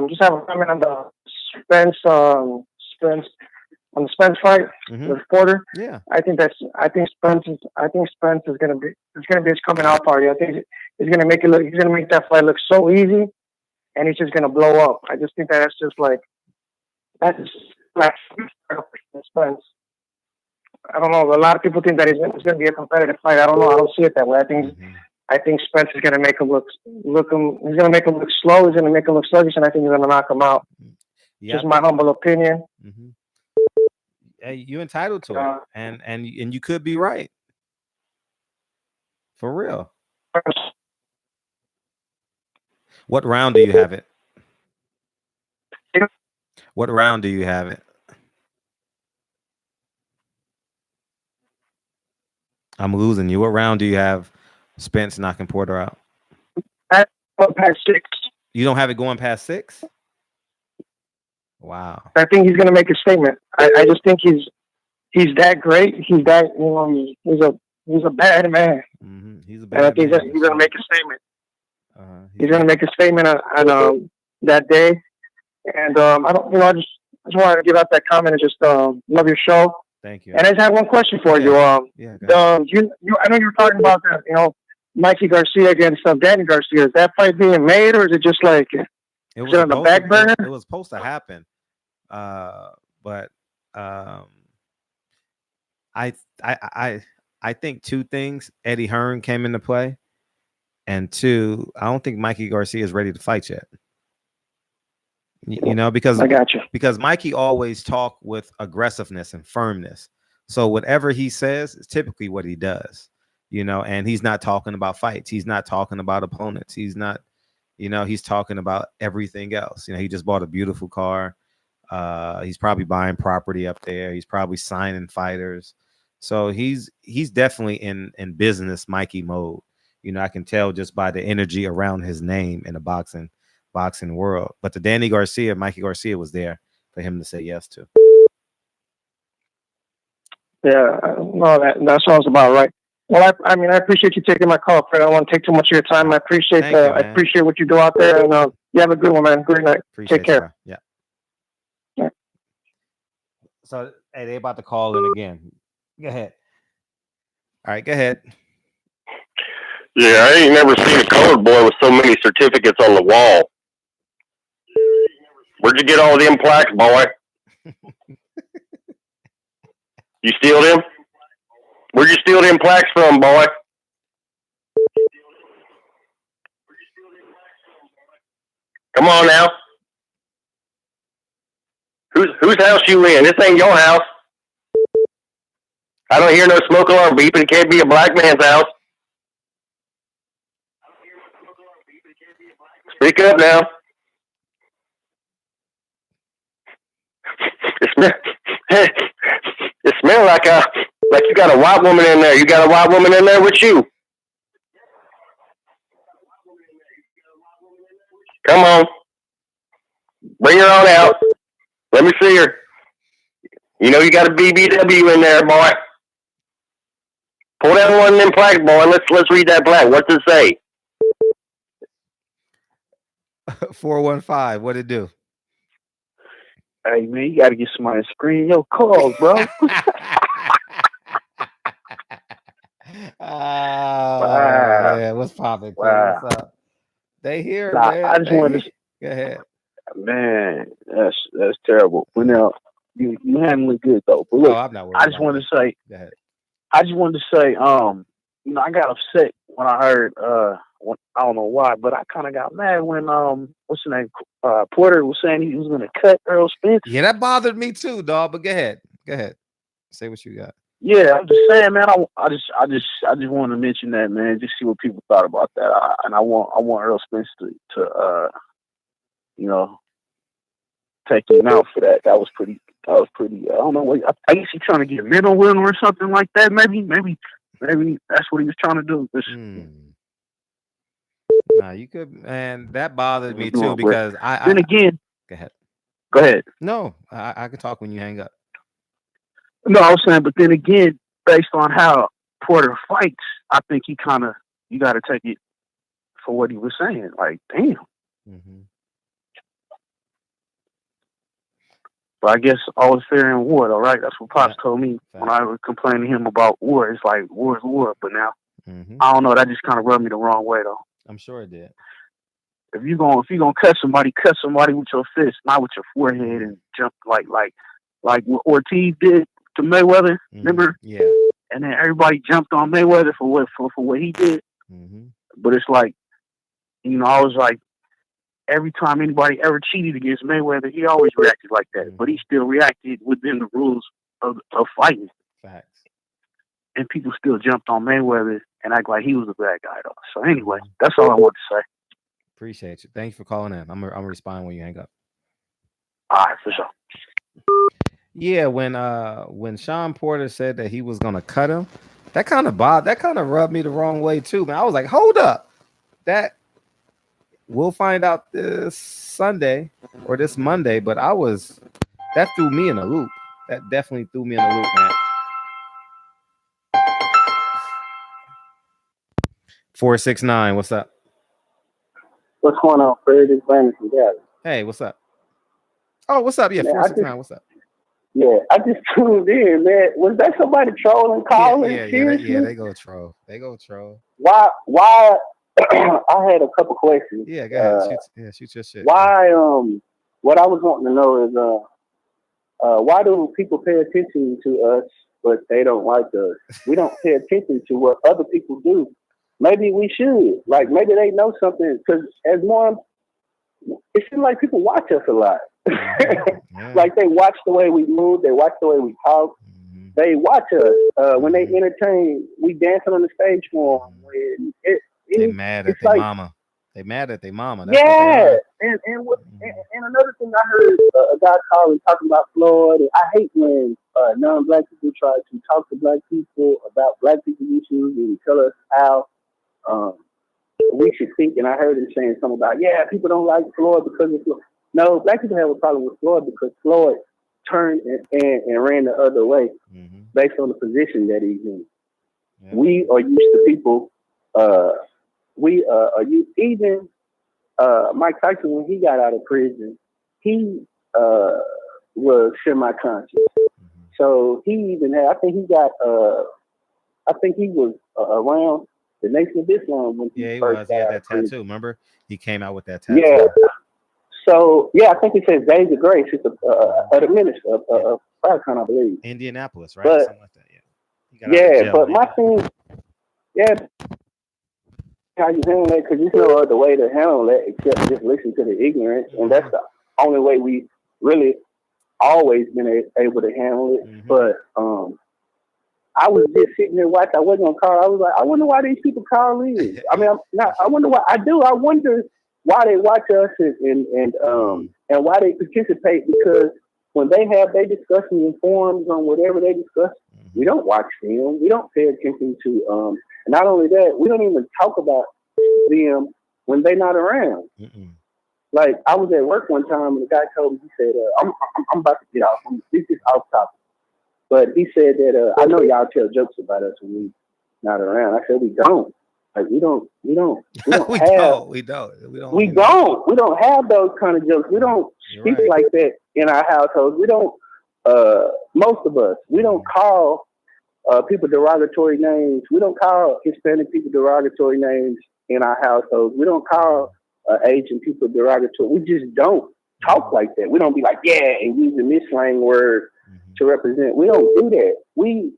Speaker 6: just have a comment on the Spence on the Spence fight with Porter.
Speaker 1: Yeah.
Speaker 6: I think Spence is gonna be his coming out party. I think he's gonna make that fight look so easy, and he's just gonna blow up. I just think that's Spence. I don't know. A lot of people think that it's going to be a competitive fight. I don't know. I don't see it that way. I think Spence is going to make him look. He's going to make him look slow. He's going to make him look sluggish, and I think he's going to knock him out. Yep. Just my humble opinion.
Speaker 1: Hey, you're entitled to it, and you could be right. For real. What round do you have it? What round do you have it? I'm losing you. What round do you have Spence knocking Porter out?
Speaker 6: Past 6.
Speaker 1: You don't have it going past 6? Wow.
Speaker 6: I think he's going to make a statement. I just think he's that great. He's that, he's a bad man.
Speaker 1: He's a bad man.
Speaker 6: I think he's going to make a statement. He's going to make a statement on that day. And I just wanted to give out that comment and just love your show.
Speaker 1: Thank you.
Speaker 6: And I just have one question for you. I know you were talking about that, Mikey Garcia against Danny Garcia. Is that fight being made, or is it just like it was on the back burner?
Speaker 1: It was supposed to happen, but I think 2 things. Eddie Hearn came into play, and 2, I don't think Mikey Garcia is ready to fight yet. Because
Speaker 6: I got you.
Speaker 1: Because Mikey always talk with aggressiveness and firmness. So whatever he says is typically what he does, and he's not talking about fights. He's not talking about opponents. He's not, he's talking about everything else. He just bought a beautiful car. He's probably buying property up there. He's probably signing fighters. So he's definitely in business Mikey mode. I can tell just by the energy around his name in the boxing world. But the Mikey Garcia was there for him to say yes to.
Speaker 6: Yeah, no, that sounds about right. Well, I appreciate you taking my call, Fred. I don't want to take too much of your time. I appreciate I appreciate what you do out there, and you have a good one, man. Good night. Take care.
Speaker 1: Yeah. So, hey, they about to call in again. Go ahead. All right, go ahead.
Speaker 4: Yeah, I ain't never seen a colored boy with so many certificates on the wall. Where'd you get all them plaques, boy? You steal them? Where'd you steal them plaques from, boy? Come on now. Whose house you in? This ain't your house. I don't hear no smoke alarm beeping. It can't be a black man's house. Speak up now. It smells like you got a white woman in there. You got a white woman in there with you. Come on. Bring her on out. Let me see her. You got a BBW in there, boy. Pull down one of them plaques, boy. Let's read that plaque. What's it say?
Speaker 1: 415. What'd it do?
Speaker 7: Hey, man, you got to get somebody to screen your calls, bro.
Speaker 1: Wow. Yeah, what's popping?
Speaker 7: Wow.
Speaker 1: What's up? They hear,
Speaker 7: Nah,
Speaker 1: man.
Speaker 7: I just wanted to...
Speaker 1: Go ahead.
Speaker 7: Man, that's terrible. But now, you handling it good, though. But look,
Speaker 1: I'm not worried.
Speaker 7: I just wanted to say...
Speaker 1: Go ahead.
Speaker 7: I just wanted to say, I got upset when I heard I don't know why, but I kind of got mad when what's his name? Porter was saying he was going to cut Earl Spence.
Speaker 1: Yeah, that bothered me too, dog. But go ahead. Say what you got.
Speaker 7: Yeah, I'm just saying, man. I just want to mention that, man. Just see what people thought about that. I want Earl Spence to take him out for that. That was pretty. I don't know. I guess he's trying to get middle with him or something like that. Maybe that's what he was trying to do.
Speaker 1: Nah, you could, and that bothered me too because
Speaker 7: Then again,
Speaker 1: go ahead.
Speaker 7: No,
Speaker 1: I can talk when you hang up.
Speaker 7: No, I was saying, but then again, based on how Porter fights, I think you got to take it for what he was saying. Like, damn.
Speaker 1: Mm-hmm.
Speaker 7: But I guess all is fair in war, though, right? That's what Pops told me when I was complaining to him about war. It's like, war is war. But now, I don't know. That just kind of rubbed me the wrong way, though.
Speaker 1: I'm sure it did.
Speaker 7: If you're gonna cut somebody with your fist, not with your forehead, and jump like what Ortiz did to Mayweather. Remember?
Speaker 1: Yeah.
Speaker 7: And then everybody jumped on Mayweather for what he did. But it's like, I was like, every time anybody ever cheated against Mayweather, he always reacted like that. But he still reacted within the rules of fighting.
Speaker 1: Facts.
Speaker 7: And people still jumped on Mayweather and act like he was a bad guy, though. So anyway, that's all I want to say.
Speaker 1: Appreciate you. Thanks for calling in. I'm gonna respond when you hang up.
Speaker 7: All right, for sure.
Speaker 1: Yeah, when Sean Porter said that he was gonna cut him, that kind of rubbed me the wrong way too, man. I was like, hold up, that we'll find out this Sunday or this Monday, but that threw me in a loop. That definitely threw me in a loop, man. 469, what's up?
Speaker 8: What's going on, Fred? It's Brandon from Dallas.
Speaker 1: Hey, what's up? Oh, what's up? Yeah, 469, what's up?
Speaker 8: Yeah, I just tuned in, man. Was that somebody trolling, calling?
Speaker 1: Yeah, they go troll. Why?
Speaker 8: I had a couple questions.
Speaker 1: Yeah, go ahead. Shoot your shit.
Speaker 8: Why? What I was wanting to know is, why do people pay attention to us, but they don't like us? We don't pay attention to what other people do. Maybe we should. Like, maybe they know something. Because as more, it seems like people watch us a lot. Like, they watch the way we move. They watch the way we talk. They watch us. When they entertain, we dancing on the stage for them.
Speaker 1: They mad at their mama. They mad at their mama.
Speaker 8: That's and another thing I heard a guy calling talking about Floyd. I hate when non-black people try to talk to black people about black people's issues and tell us how we should think. And I heard him saying something about, people don't like Floyd because of Floyd. No, black people have a problem with Floyd because Floyd turned and ran the other way based on the position that he's in. Yeah. We are used to people. We are used, even Mike Tyson, when he got out of prison, he was semi-conscious. So he even had, I think he was around the Nation of Islam when he first
Speaker 1: he had that tattoo. Remember, he came out with that tattoo.
Speaker 8: Yeah. So I think it says Days of Grace. It's a minister of Farrakhan, I believe.
Speaker 1: Indianapolis, right?
Speaker 8: But,
Speaker 1: something like that.
Speaker 8: Yeah. But my thing, how you handle that? Because there's no other way to handle that except just listen to the ignorance, and that's the only way we really always been able to handle it. But I was just sitting there watching. I wasn't gonna call. I was like, I wonder why these people call in. I mean, I wonder why. I do. I wonder why they watch us and why they participate. Because when they have their discussions and forums on whatever they discuss, we don't watch them. We don't pay attention to. Not only that, we don't even talk about them when they're not around. Like, I was at work one time and the guy told me, he said, I'm about to get off. This is off topic. But he said that, I know y'all tell jokes about us when we not around. I said, we don't. Like, we don't
Speaker 1: we don't
Speaker 8: have those kind of jokes. We don't speak like that in our households. We don't, most of us, we don't call people derogatory names. We don't call Hispanic people derogatory names in our households. We don't call Asian people derogatory. We just don't talk like that. We don't be like, and using this slang word to represent. We don't do that. We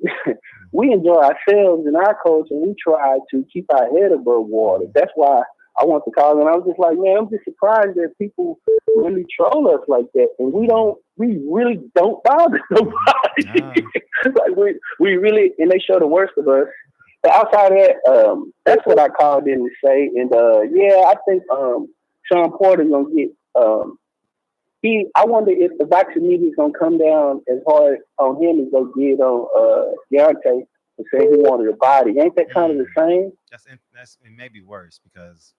Speaker 8: we enjoy ourselves and our culture, and we try to keep our head above water. That's why I want to call, and I was just like, man, I'm just surprised that people really troll us like that, and we really don't bother nobody. Like we really, and they show the worst of us. But outside of that, that's what I called in to say, and I think Sean Porter's gonna get. I wonder if the boxing media is gonna come down as hard on him as they did on Deontay and say he wanted a body. Ain't that kind of the same?
Speaker 1: It may be worse because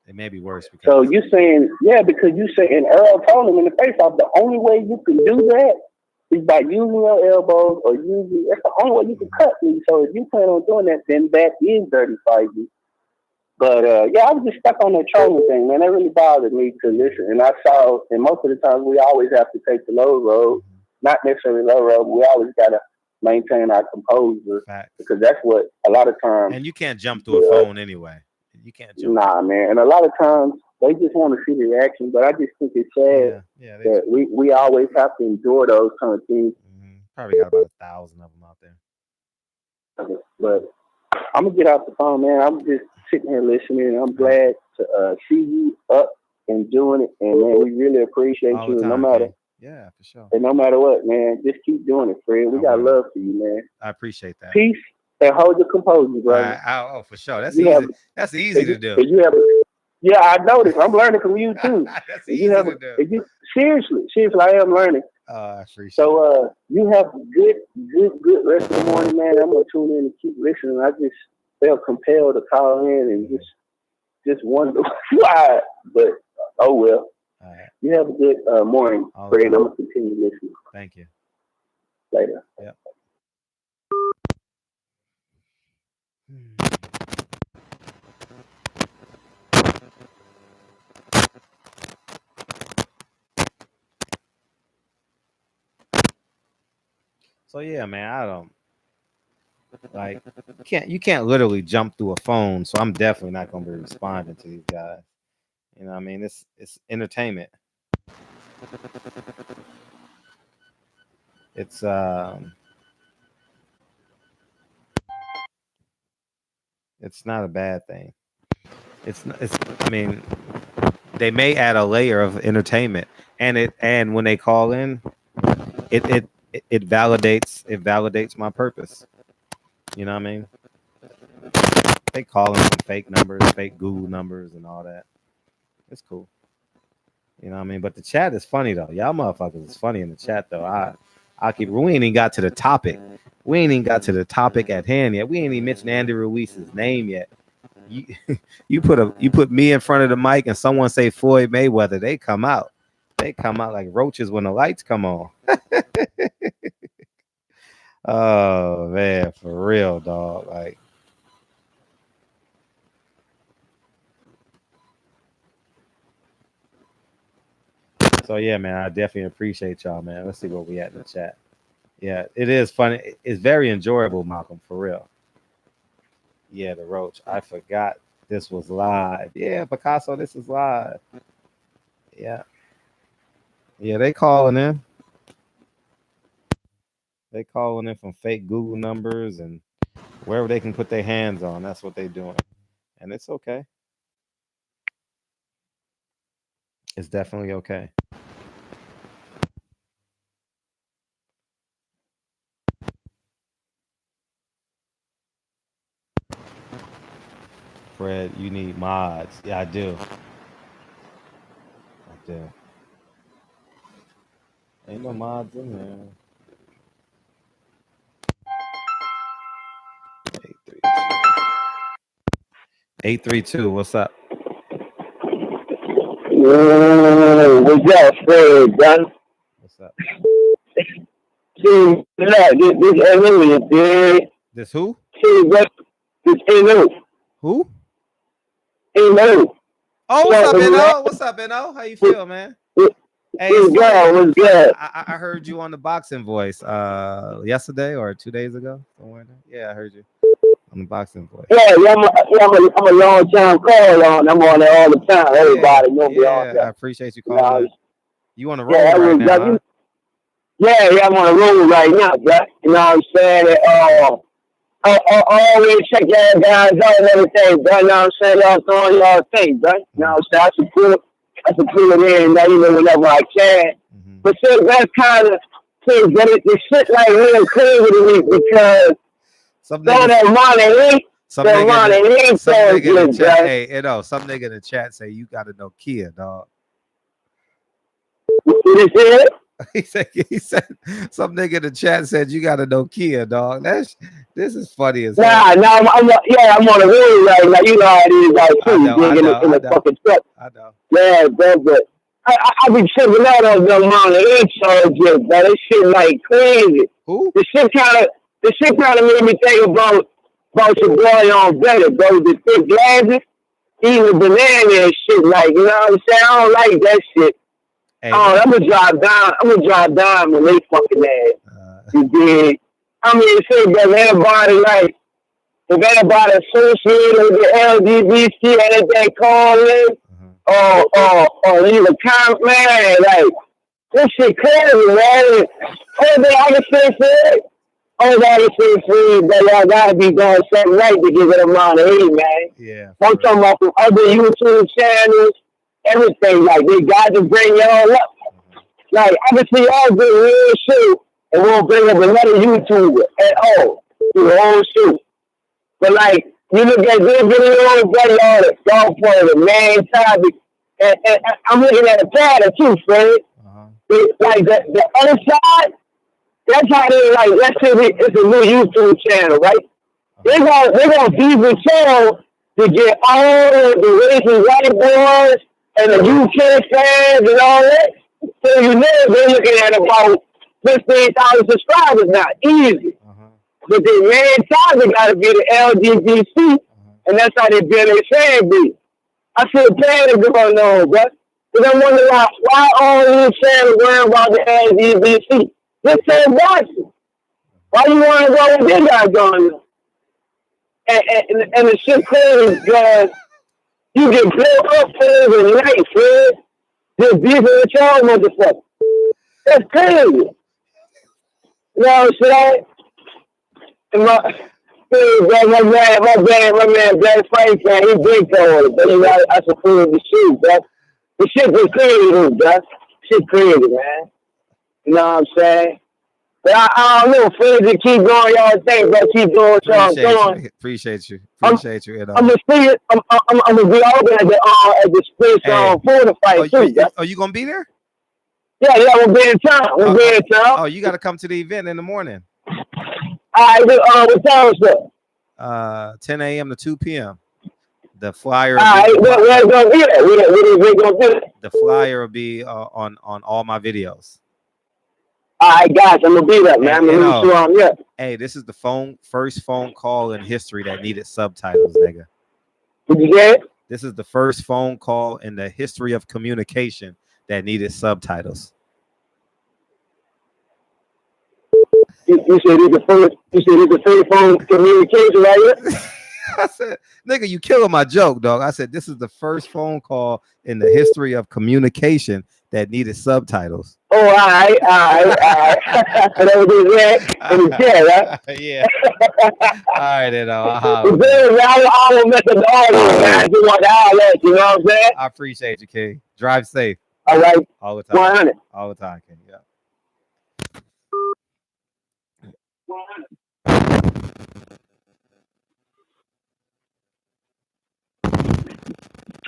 Speaker 1: it may be worse because.
Speaker 8: So you're saying, because you say, and Earl told him in the face off, the only way you can do that is by using your elbows or using. That's the only way you can cut me. So if you plan on doing that, then that is dirty fighting. But I was just stuck on that trolling thing, man. That really bothered me to listen. And I saw, and most of the time we always have to take the low road, not necessarily low road, but we always got to maintain our composure.
Speaker 1: Facts.
Speaker 8: Because that's what a lot of times.
Speaker 1: And you can't jump through a phone anyway. You can't jump.
Speaker 8: Nah, man. And a lot of times they just want to see the reaction. But I just think it's sad that we always have to endure those kind of things.
Speaker 1: Probably got about 1,000 of them out there.
Speaker 8: But I'm gonna get off the phone, man. I'm just sitting here listening. I'm glad to see you up and doing it, and man, we really appreciate you.
Speaker 1: Time,
Speaker 8: no matter,
Speaker 1: for sure.
Speaker 8: And no matter what, man, just keep doing it, Fred. We got love for you, man.
Speaker 1: I appreciate that.
Speaker 8: Peace and hold your composure, brother.
Speaker 1: For sure. That's easy. That's easy to do.
Speaker 8: I noticed. I'm learning from you too.
Speaker 1: That's easy to do.
Speaker 8: Seriously, I am learning.
Speaker 1: I appreciate
Speaker 8: so you have good rest of the morning, man. I'm gonna tune in and keep listening. I just felt compelled to call in and just wonder why. But oh well.
Speaker 1: All right.
Speaker 8: You have a good morning, Fred. I'm gonna continue listening.
Speaker 1: Thank you.
Speaker 8: Later.
Speaker 1: Yep. So yeah, man, I don't like you can't literally jump through a phone, so I'm definitely not gonna be responding to these guys. You know what I mean? It's entertainment. It's not a bad thing. I mean, they may add a layer of entertainment, and when they call in, it validates my purpose. You know what I mean? They call in from fake numbers, fake Google numbers, and all that. It's cool. You know what I mean? But the chat is funny though. Y'all motherfuckers is funny in the chat though. We ain't even got to the topic. We ain't even got to the topic at hand yet. We ain't even mentioned Andy Ruiz's name yet. You put me in front of the mic and someone say Floyd Mayweather, they come out like roaches when the lights come on. Oh man, for real, dog. Like, so yeah, man, I definitely appreciate y'all, man. Let's see where we at in the chat. Yeah, it is funny. It's very enjoyable, Malcolm, for real. Yeah, the roach. I forgot this was live. Yeah, Picasso, this is live. Yeah. Yeah, they calling in. They calling in from fake Google numbers and wherever they can put their hands on. That's what they're doing. And it's okay. It's definitely okay. Fred, you need mods. Yeah, I do. Ain't no mods in there. 832. What's up?
Speaker 9: What's up, Fred, John?
Speaker 1: What's up?
Speaker 9: See,
Speaker 1: this who?
Speaker 9: This Eno.
Speaker 1: Who?
Speaker 9: Eno.
Speaker 1: Oh, what's up, Eno? What's up, Eno? How you feel, man? Hey,
Speaker 9: what's good?
Speaker 1: I heard you on the Boxing Voice yesterday or 2 days ago. Somewhere there. Yeah, I heard you on the Boxing Voice.
Speaker 9: Yeah, I'm a long time caller on. I'm on there all the time. Everybody know me on there.
Speaker 1: I appreciate you calling. You on the road right now?
Speaker 9: Yeah, I'm on the road right now, bro. You know what I'm saying? I always check y'all guys out and everything, bro. You know what I'm saying? Y'all throwing y'all thing, bro. You know what I'm saying? I support it in, even whenever I can. But shit, that's kind of things that the shit like real crazy to me because
Speaker 1: Some
Speaker 9: some of that money ain't.
Speaker 1: some nigga in the chat,
Speaker 9: bro.
Speaker 1: hey, you know, some nigga in the chat say you gotta know Kia, dog.
Speaker 9: What you said?
Speaker 1: he said some nigga in the chat said you gotta know Kia, dog. This is funny as hell.
Speaker 9: I'm on the road right now. You know how it is out too. In the fucking truck.
Speaker 1: I know.
Speaker 9: Yeah, bro, but I be checking out on the amount of insurance, bro. This shit like crazy.
Speaker 1: Who?
Speaker 9: The shit kind of made me think about your boy on better, bro. The thick glasses, even banana and shit. Like, you know what I'm saying? I don't like that shit.
Speaker 1: Hey,
Speaker 9: I'm gonna drive down when they fucking ass. You dig? I mean, shit, but everybody like, if anybody associated with the LGBT and anything calling, or leave a comment, man, like, this shit crazy, man. Everything I can say for it, but y'all gotta be doing something right to give it a amount of hate, man.
Speaker 1: Yeah.
Speaker 9: I'm talking about from other YouTube channels, everything, like, they got to bring y'all up. Like, I can see y'all do real shit and won't bring up another YouTuber at all. Do the whole shit. But, like, you look at this video, buddy, y'all for the main topic. And I'm looking at the pattern, too, Fred. Like, the other side, that's how they, like, let's say it's a new YouTube channel, right? They're gonna be the channel to get all the racist white boys and the UK fans and all that. So you know they're looking at about 15,000 subscribers now, easy. But the main topic got to be the LGBT, and that's how they build their fan base. I feel bad if going on, bro. Because I'm wondering why all these fans worrying about the LGBT? Just say watch it. Why you want to go with this guy going on? And the shit crazy because you get built up for the night, Fred. Just beefing with y'all motherfuckers. That's crazy. You know what I'm saying? And my man, Black Frank, man, he big on it, but I support the shit, bro. The shit is crazy, bro. Shit crazy, man. You know what I'm saying? But I don't know, Fred, just keep going, y'all think, bro. Keep doing what y'all doing.
Speaker 1: Appreciate you.
Speaker 9: I'm gonna see it. I'm gonna be open at the space for the fight too.
Speaker 1: Are you gonna be there?
Speaker 9: Yeah, we'll be in town.
Speaker 1: Oh, you gotta come to the event in the morning.
Speaker 9: All right, what time is it?
Speaker 1: 10 a.m. to 2 p.m. The flyer.
Speaker 9: All right, where's gonna be there? Where gonna be?
Speaker 1: The flyer will be on all my videos.
Speaker 9: All right, guys, I'm gonna be there, man. I'm gonna make sure I'm here.
Speaker 1: Hey, this is the first phone call in history that needed subtitles, nigga.
Speaker 9: Did you get it?
Speaker 1: This is the first phone call in the history of communication that needed subtitles.
Speaker 9: You said it's the first phone communication right here?
Speaker 1: I said, nigga, you killing my joke, dog. I said, this is the first phone call in the history of communication that needed subtitles.
Speaker 9: Oh, all right. That was in the chair, right?
Speaker 1: Yeah. All right, then.
Speaker 9: I won't mess up the audio, man. I just want to holler at you, know what I'm saying?
Speaker 1: I appreciate you, King. Drive safe.
Speaker 9: All right.
Speaker 1: All the time.
Speaker 9: 100.
Speaker 1: All the time, King. Yeah.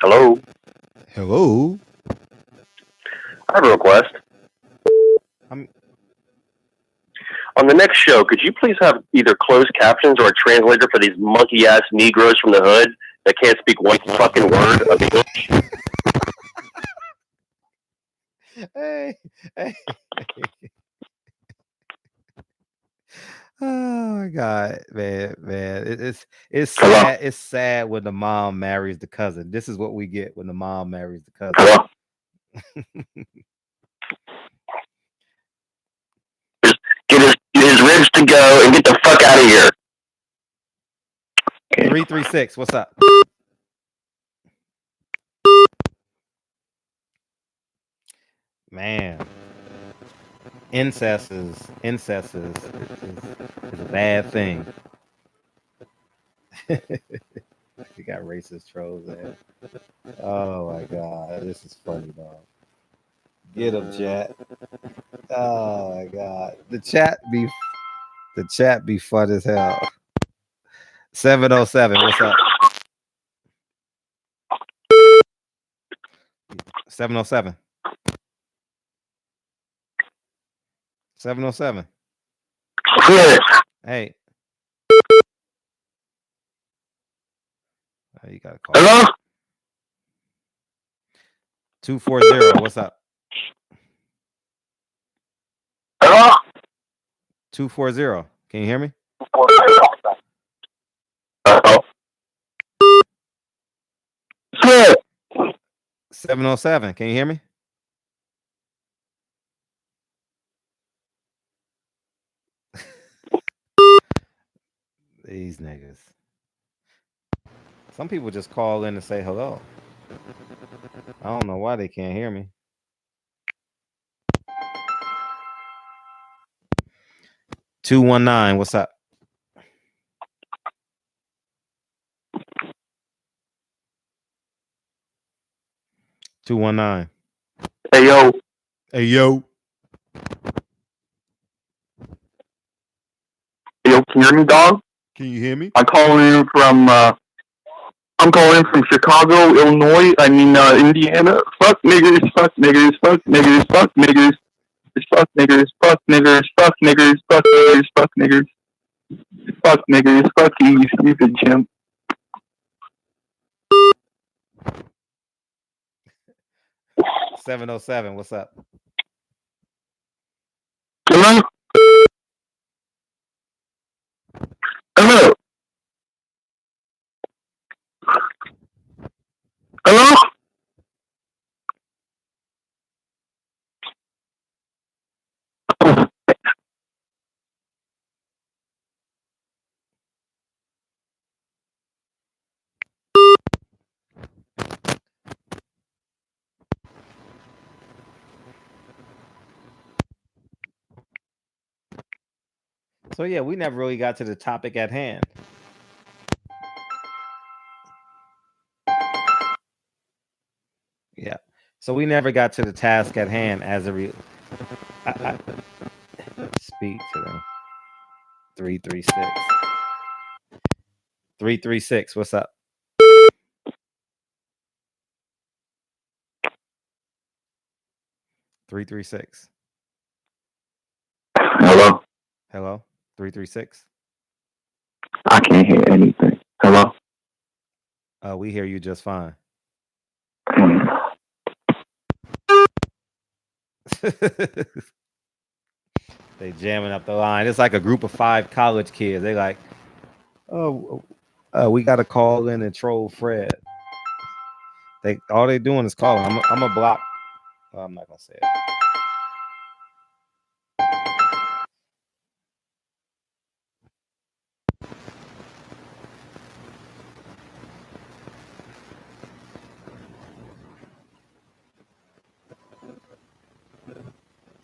Speaker 4: Hello.
Speaker 1: Hello.
Speaker 4: I have a request. On the next show, could you please have either closed captions or a translator for these monkey-ass Negroes from the hood that can't speak one fucking word of English?
Speaker 1: Hey. Oh my God, man. It's sad. It's sad when the mom marries the cousin. This is what we get when the mom marries the cousin.
Speaker 4: Get his ribs to go and get the fuck out of here.
Speaker 1: 336. What's up? Man. incest is a bad thing. You got racist trolls there. Oh my god, this is funny, dog. Get them, chat. Oh my god, the chat be fun as hell. 707, what's up? 707. 707. Hey. Oh, you gotta call.
Speaker 4: Hello?
Speaker 1: 240, what's up?
Speaker 4: Hello?
Speaker 1: 240. Can you hear me?
Speaker 4: Uh-oh.
Speaker 1: 707. Can you hear me? These niggas. Some people just call in and say hello. I don't know why they can't hear me. $219, what's up? $219.
Speaker 4: Hey, yo.
Speaker 1: Hey, yo.
Speaker 4: Yo, can you hear me, dog?
Speaker 1: Can you hear me?
Speaker 4: I'm calling in from Chicago, Illinois. I mean, Indiana. Fuck niggers, fuck niggers, fuck niggers, fuck niggers. Fuck niggers, fuck niggers, fuck niggers, fuck niggers, fuck niggers. Fuck niggers, fuck you, you stupid chimp.
Speaker 1: $707, what's up?
Speaker 4: Hello? Hello? Hello?
Speaker 1: So yeah, we never really got to the topic at hand. Yeah. So we never got to the task at hand as a I speak to them. 336. 336, what's up? $336.
Speaker 4: Hello?
Speaker 1: Hello? 336.
Speaker 4: I can't hear anything. Hello?
Speaker 1: We hear you just fine. They jamming up the line. It's like a group of 5 college kids. They like, oh, we got to call in and troll Fred. All they doing is calling. I'm a block. Oh, I'm not gonna say it.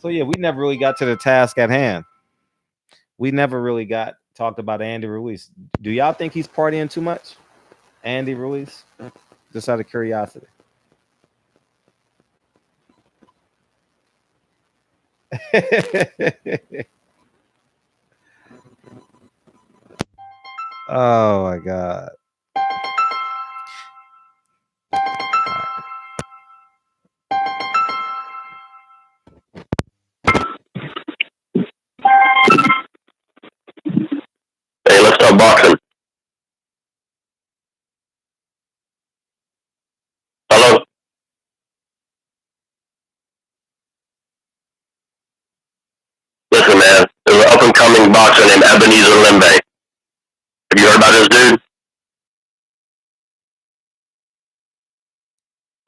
Speaker 1: So yeah, we never really got to the task at hand. We never really talked about Andy Ruiz. Do y'all think he's partying too much? Andy Ruiz? Just out of curiosity. Oh my God.
Speaker 4: Hey, let's talk boxing. Hello? Listen, man. There's an up-and-coming boxer named Ebenezer Limbe. Have you heard about this dude?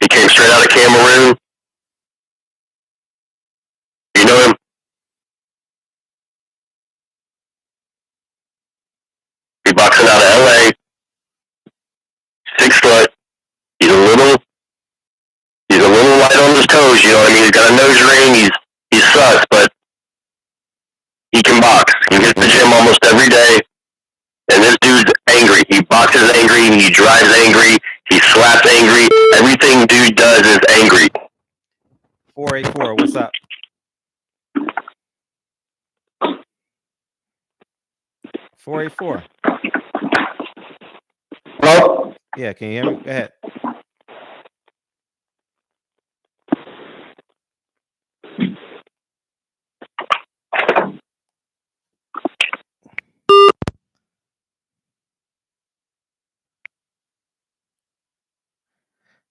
Speaker 4: He came straight out of Cameroon. You know him? He's boxing out of LA. 6 foot. He's a little light on his toes, you know what I mean? He's got a nose ring. He's sus, but gym almost every day, and this dude's angry. He boxes angry. He drives angry. He slaps angry. Everything dude does is angry.
Speaker 1: 484, what's up? $484.
Speaker 8: Hello?
Speaker 1: Yeah, can you hear me? Go ahead.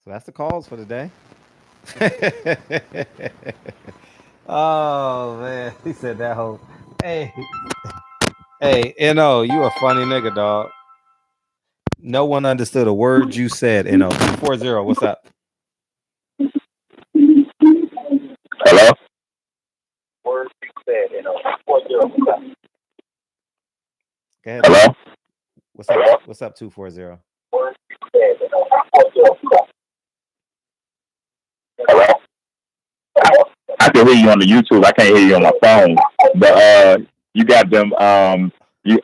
Speaker 1: So that's the calls for the day. Oh man, he said that whole. Hey, No, you a funny nigga, dog. No one understood a word you said. 240. What's up?
Speaker 4: Hello?
Speaker 9: Words you said, 240.
Speaker 1: Go ahead.
Speaker 4: Hello?
Speaker 1: What's up? What's up? 240.
Speaker 9: Words you said, 240.
Speaker 4: Hello? I can hear you on the YouTube. I can't hear you on my phone. But you got them.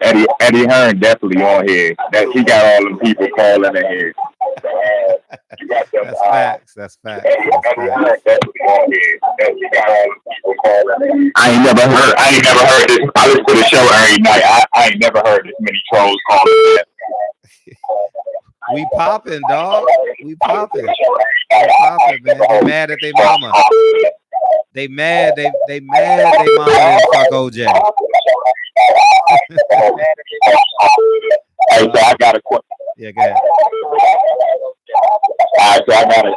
Speaker 4: Eddie Hearn definitely on here. That he got all them people calling in here. You got them.
Speaker 1: That's facts. That's facts.
Speaker 4: Eddie Hearn definitely on here. That he got all them people calling in here. I ain't never heard this. I listen to the show every night. I ain't never heard this many trolls calling.
Speaker 1: We popping, dog. We popping. We popping, man. They mad at their mama. They mad. They mad. They mama didn't fuck OJ.
Speaker 4: Hey, so I got a question.
Speaker 1: Yeah, go ahead.
Speaker 4: All right, so I got a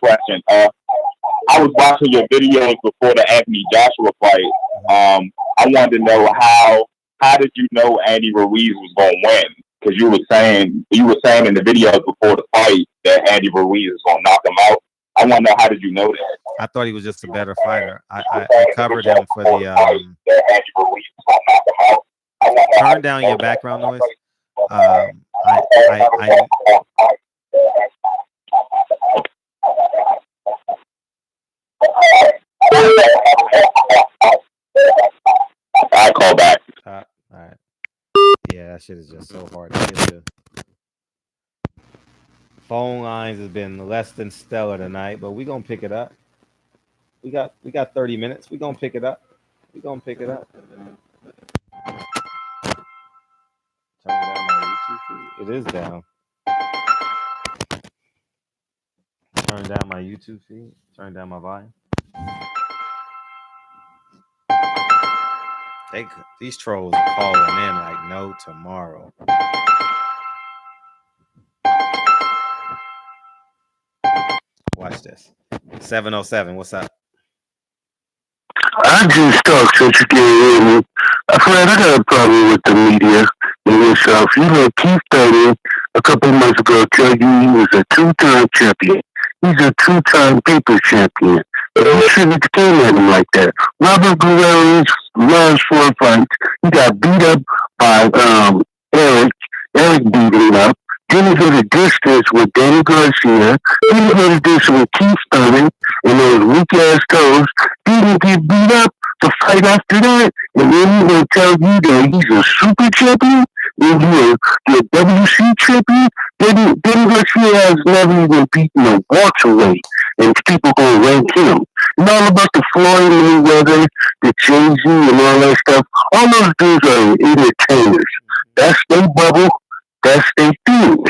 Speaker 4: question. I was watching your videos before the Anthony Joshua fight. I wanted to know how did you know Andy Ruiz was going to win? Because you were saying in the videos before the fight that Andy Ruiz was going to knock him out. I want to know, how did you know that?
Speaker 1: I thought he was just a better fighter. I covered him for the turn down your background noise. I
Speaker 4: call back.
Speaker 1: All right. Yeah, that shit is just so hard to get to. Phone lines has been less than stellar tonight, but we're gonna pick it up. We got 30 minutes. We're gonna pick it up. We're gonna pick it up. Turn down my YouTube feed. It is down. Turn down my YouTube feed. Turn down my volume. These trolls are calling in like no tomorrow. Watch this. 707, what's up?
Speaker 9: I just talked since you can't hear me. Fred, I got a problem with the media and yourself. Keith Thurman a couple of months ago told you he was a two-time champion. He's a two-time paper champion. But you shouldn't have came at him like that. Robert Guerrero's last 4 fights, he got beat up by Eric. Eric beat him up. Then he hit a distance with Danny Garcia. Then he hit a distance with Keith Thurman and those weak-ass toes. Then he get beat up to fight after that. And then he's going to tell you that he's a super champion? And you're a WC champion? Danny Garcia has never even beaten a welterweight. And people going to rank him. And all about the Floyd Mayweather, the Jay-Z and all that stuff. All those dudes are entertainers. That's their bubble. That's their thing.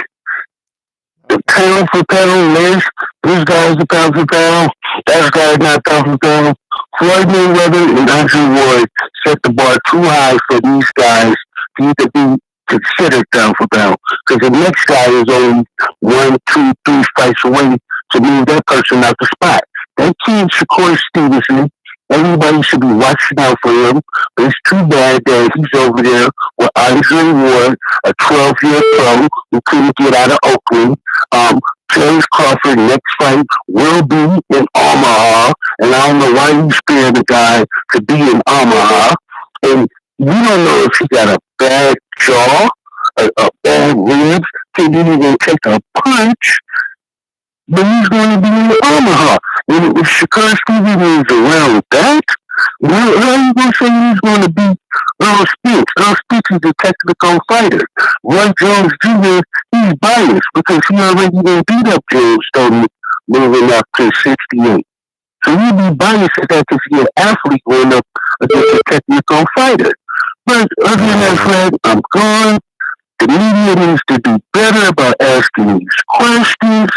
Speaker 9: The pound for pound list, this guy's the pound for pound, that guy's not pound for pound. Floyd Mayweather and Andre Ward set the bar too high for these guys to either be considered pound for pound. Because the next guy is only 1, 2, 3 fights away to move that person out the spot. That kid, Shakur Stevenson, everybody should be watching out for him. But it's too bad that he's over there with Andre Ward, a 12-year pro who couldn't get out of Oakland. Terence Crawford next fight will be in Omaha, and I don't know why you spared the guy to be in Omaha. And you don't know if he got a bad jaw, a bad ribs, can he even take a punch. But he's going to be in Omaha. And if Shakur Stevenson is around with that, how are you going to say he's going to beat Earl Spence. Earl Spence is a technical fighter. Roy Jones Jr., he's biased because he already done beat up James Stone moving up to 68. So he'd be biased at that because he's an athlete going up against a technical fighter. But other than that, Fred, I'm gone. The media needs to do better about asking these questions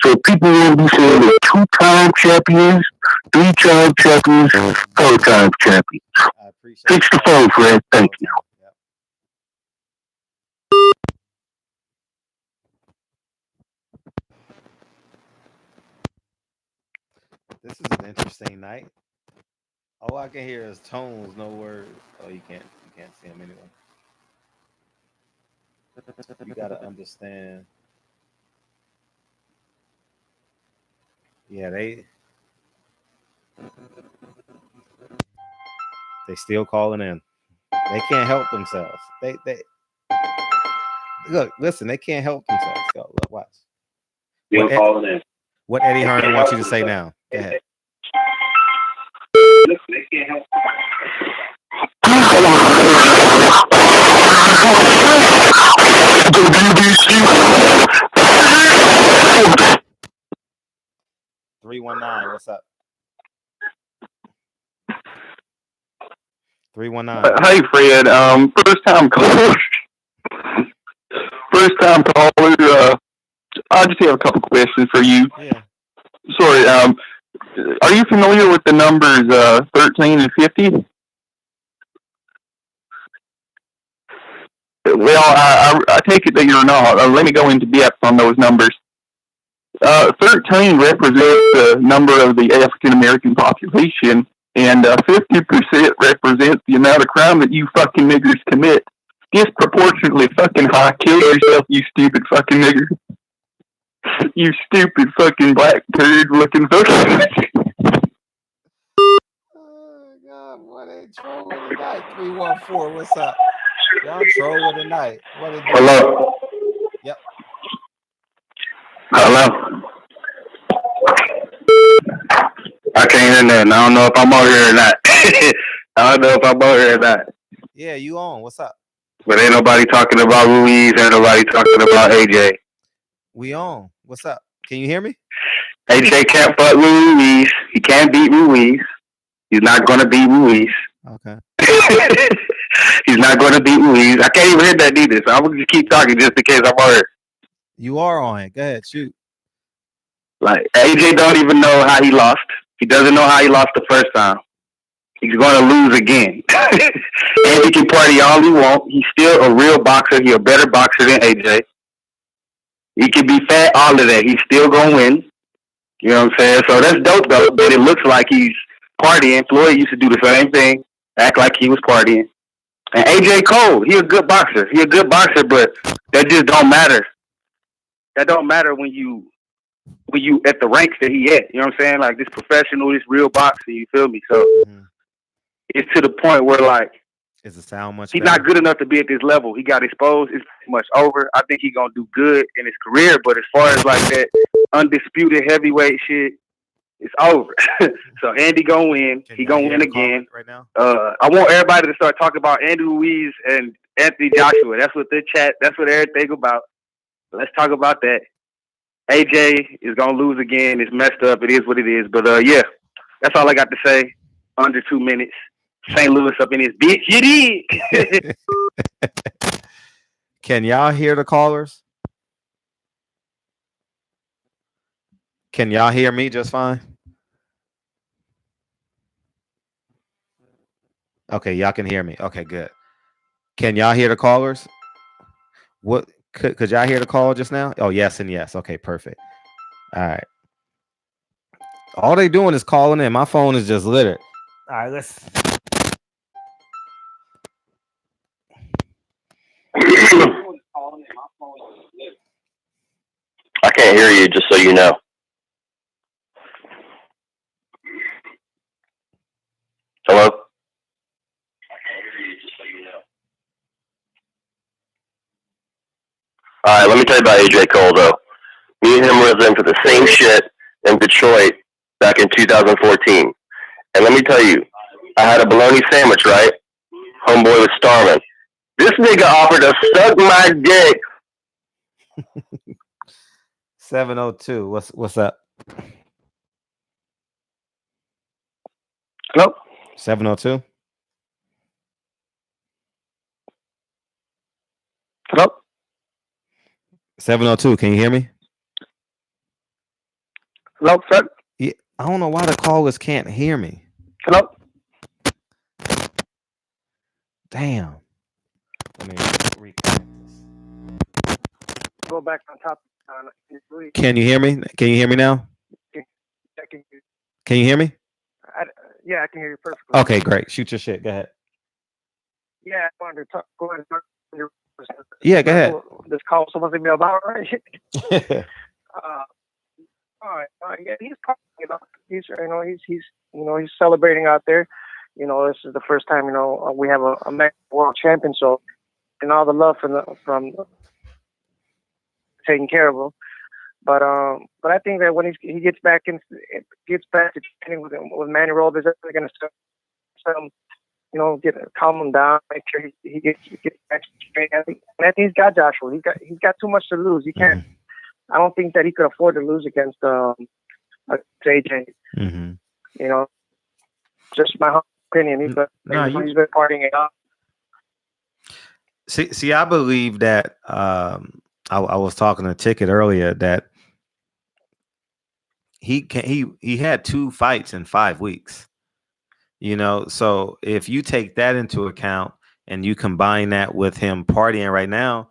Speaker 9: so people won't be saying they're 2-time champions, 3-time champions, 4-time champions.
Speaker 1: I appreciate
Speaker 9: Fix the
Speaker 1: that.
Speaker 9: phone, Fred. Thank you.
Speaker 1: Yep. This is an interesting night. All I can hear is tones, no words. Oh, you can't see them anyway. You gotta understand. Yeah, they still calling in. They can't help themselves. They look, listen, they can't help themselves. Go, look, watch.
Speaker 3: Still calling in.
Speaker 1: What Eddie Hearn wants you to say now. Go ahead.
Speaker 3: Listen, they can't help.
Speaker 1: 319, what's up? 319.
Speaker 5: Hey, Fred. First time caller. I just have a couple questions for you.
Speaker 1: Yeah.
Speaker 5: Sorry. Are you familiar with the numbers 13 and 50? Well, I take it that you're not. Let me go into depth on those numbers. 13 represents the number of the African American population, and 50% represents the amount of crime that you fucking niggers commit. Disproportionately fucking high. Kill yourself, you stupid fucking nigger. You stupid fucking black turd looking fucking.
Speaker 1: Oh God, what a troll tonight. 314, what's up? Y'all trolling tonight. What is
Speaker 9: Hello.
Speaker 1: Yep.
Speaker 9: Hello. I can't hear nothing. I don't know if I'm over here or not. I don't know if I'm over here or not.
Speaker 1: Yeah, you on. What's up?
Speaker 9: But ain't nobody talking about Ruiz. Ain't nobody talking about AJ.
Speaker 1: We on. What's up? Can you hear me?
Speaker 9: AJ can't fuck with Ruiz. He can't beat Ruiz. He's not going to beat Ruiz.
Speaker 1: Okay.
Speaker 9: He's not going to beat Ruiz. I can't even hear that either, so I'm going to just keep talking just in case I'm on here.
Speaker 1: You are on it. Go ahead, shoot.
Speaker 9: Like, AJ don't even know how he lost. He doesn't know how he lost the first time. He's going to lose again. And he can party all he wants. He's still a real boxer. He's a better boxer than AJ. He can be fat, all of that. He's still going to win. You know what I'm saying? So that's dope, though. But it looks like he's partying. Floyd used to do the same thing. Act like he was partying. And AJ Cole, he a good boxer. He a good boxer, but that just don't matter. That don't matter when you at the ranks that he at. You know what I'm saying? Like this professional, this real boxer, you feel me? So it's to the point where like
Speaker 1: is the sound much
Speaker 9: he's
Speaker 1: better?
Speaker 9: not good enough to be at this level. He got exposed. It's pretty much over. I think he's gonna do good in his career, but as far as like that undisputed heavyweight shit, it's over. So Andy gonna win. He gonna win again.
Speaker 1: Right now?
Speaker 9: I want everybody to start talking about Andy Ruiz and Anthony Joshua. That's what the chat. That's what everything about. Let's talk about that. AJ is gonna lose again. It's messed up. It is what it is. But yeah, that's all I got to say. Under 2 minutes. St. Louis up in his bitch. You dig?
Speaker 1: Can y'all hear the callers? Can y'all hear me just fine? Okay, y'all can hear me. Okay, good. Can y'all hear the callers? What could y'all hear the call just now? Oh, yes and yes. Okay, perfect. All right. All they doing is calling in. My phone is just littered. All right, let's.
Speaker 9: I can't hear you, just so you know. Hello? All right, let me tell you about AJ Cole, though. Me and him was into the same shit in Detroit back in 2014. And let me tell you, I had a bologna sandwich, right?
Speaker 4: Homeboy was starving. This nigga offered to suck my dick.
Speaker 1: 702. What's up?
Speaker 6: Hello?
Speaker 1: 702.
Speaker 6: Hello?
Speaker 1: 702. Can you hear me?
Speaker 6: Hello, sir?
Speaker 1: Yeah, I don't know why the callers can't hear me.
Speaker 6: Hello?
Speaker 1: Damn. Let me reconnect this.
Speaker 6: Go back on top.
Speaker 1: Can you hear me? Can you hear me now? Can you hear me?
Speaker 6: Yeah, I can hear you perfectly.
Speaker 1: Okay, great. Shoot your shit. Go ahead.
Speaker 6: Yeah, I wanted to talk. Go ahead and talk.
Speaker 1: Yeah, go ahead.
Speaker 6: This call was supposed to be about, right? Yeah, he's he's celebrating out there. This is the first time we have a Mexican world champion. So, and all the love from taking care of him. But I think that when he gets back to training with Manny Robles, that's going to some calm him down, make sure he gets back to training. I think he's got Joshua. He's got too much to lose. He can't. I don't think that he could afford to lose against AJ.
Speaker 1: Mm-hmm.
Speaker 6: Just my opinion. He's been partying it up.
Speaker 1: See, I believe that. I was talking to Ticket earlier that he had 2 fights in 5 weeks. So if you take that into account and you combine that with him partying right now,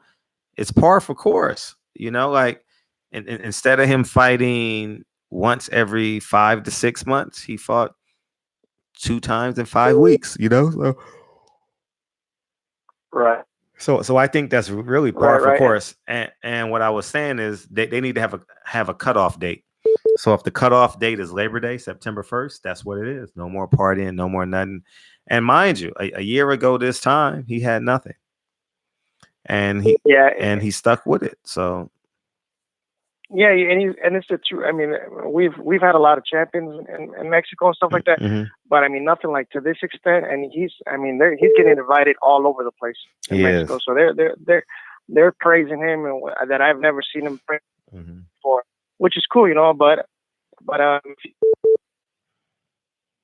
Speaker 1: it's par for course. Like instead of him fighting once every 5 to 6 months, he fought 2 times in 5 weeks. So.
Speaker 6: Right.
Speaker 1: So I think that's really par for course. And what I was saying is they need to have a cutoff date. So if the cutoff date is Labor Day, September 1st, that's what it is. No more partying, no more nothing. And mind you, a year ago this time, he had nothing. And he stuck with it. So
Speaker 6: yeah, and it's the truth. I mean, we've had a lot of champions in Mexico and stuff like that, but I mean nothing like to this extent. And he's getting invited all over the place in Mexico. So they're praising him and that I've never seen him praise before, which is cool, But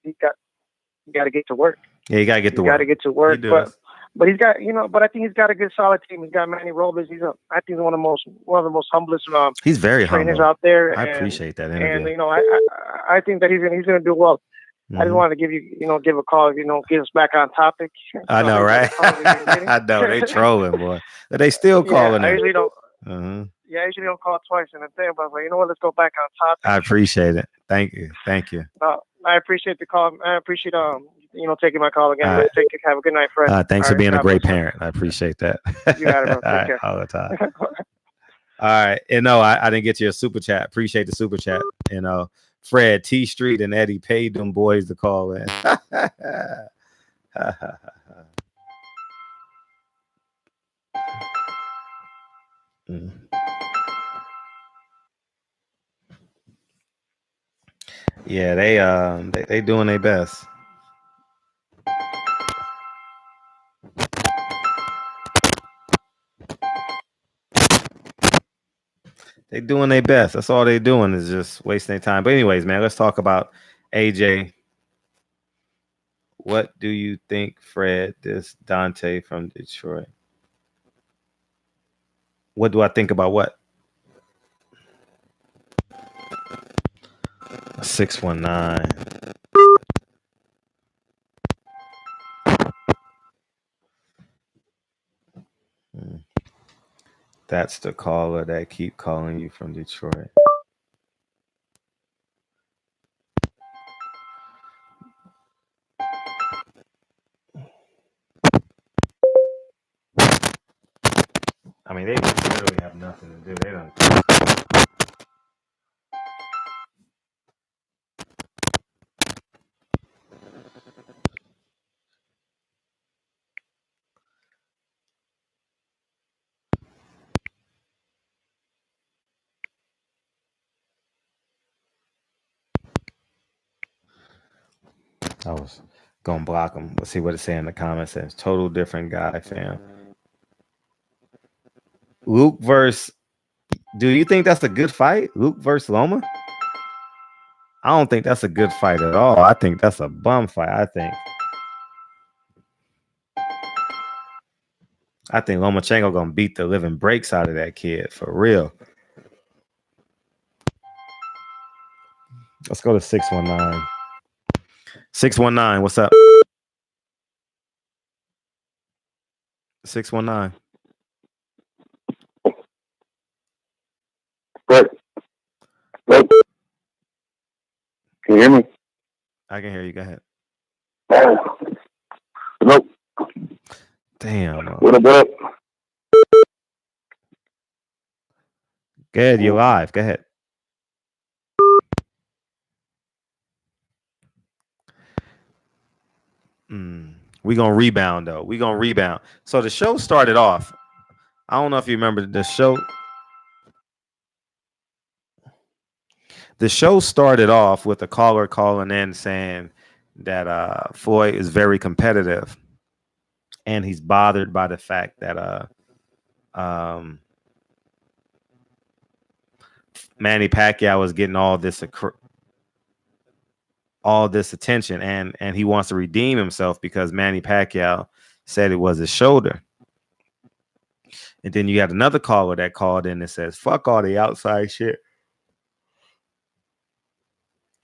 Speaker 6: he got to get to work.
Speaker 1: Yeah, you got to get to work.
Speaker 6: Got to get to work, but he's got, but I think he's got a good solid team. He's got Manny Robles. I think one of the most humblest.
Speaker 1: He's very
Speaker 6: trainers
Speaker 1: humble
Speaker 6: out there.
Speaker 1: I appreciate that interview.
Speaker 6: And I think that he's gonna do well. I just wanted to give you, give a call, get us back on topic.
Speaker 1: I know, right? I know they trolling, boy. But they still calling.
Speaker 6: I usually don't. Yeah, I usually don't call twice in a day, but I was like, what? Let's go back on topic.
Speaker 1: I appreciate it. Thank you.
Speaker 6: I appreciate the call. I appreciate taking my call again. Right. Have a good night, Fred.
Speaker 1: Thanks for being a great parent. I appreciate that.
Speaker 6: You got it, bro. Take care.
Speaker 1: All the time. All right. And no, I didn't get you a super chat. Appreciate the super chat. Fred T Street and Eddie paid them boys to call in. Yeah, they doing their best. They doing their best. That's all they doing is just wasting their time. But anyways, man, let's talk about AJ. What do you think, Fred, this Dante from Detroit? What do I think about what? 619. That's the caller that keep calling you from Detroit. I mean, they literally have nothing to do. They don't. Gonna block him. Let's see what it say in the comments. Says total different guy, fam. Luke versus. Do you think that's a good fight? Luke versus Loma? I don't think that's a good fight at all. I think that's a bum fight. I think Lomachenko gonna beat the living breaks out of that kid for real. Let's go to 619. 619, what's up? 619.
Speaker 4: But can you hear me?
Speaker 1: I can hear you. Go ahead.
Speaker 4: Nope.
Speaker 1: Damn.
Speaker 4: What up?
Speaker 1: Go ahead. You're live. Go ahead. We gonna rebound though. We gonna rebound. So the show started off. I don't know if you remember the show. The show started off with a caller calling in saying that Floyd is very competitive, and he's bothered by the fact that Manny Pacquiao is getting all this attention, and he wants to redeem himself because Manny Pacquiao said it was his shoulder. And then you got another caller that called in and says, "Fuck all the outside shit.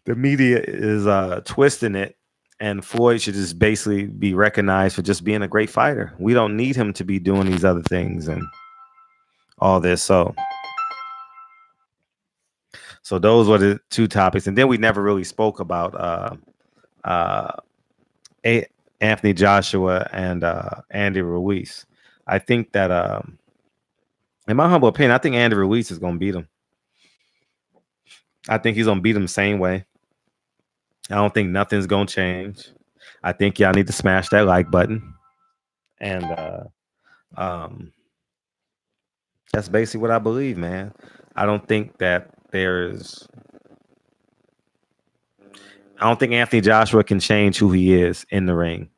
Speaker 1: The media is twisting it, and Floyd should just basically be recognized for just being a great fighter. We don't need him to be doing these other things and all this." So those were the two topics, and then we never really spoke about Anthony Joshua and Andy Ruiz. I think that, in my humble opinion, I think Andy Ruiz is going to beat him. I think he's going to beat him the same way. I don't think nothing's going to change. I think y'all need to smash that like button. And that's basically what I believe, man. I don't think Anthony Joshua can change who he is in the ring.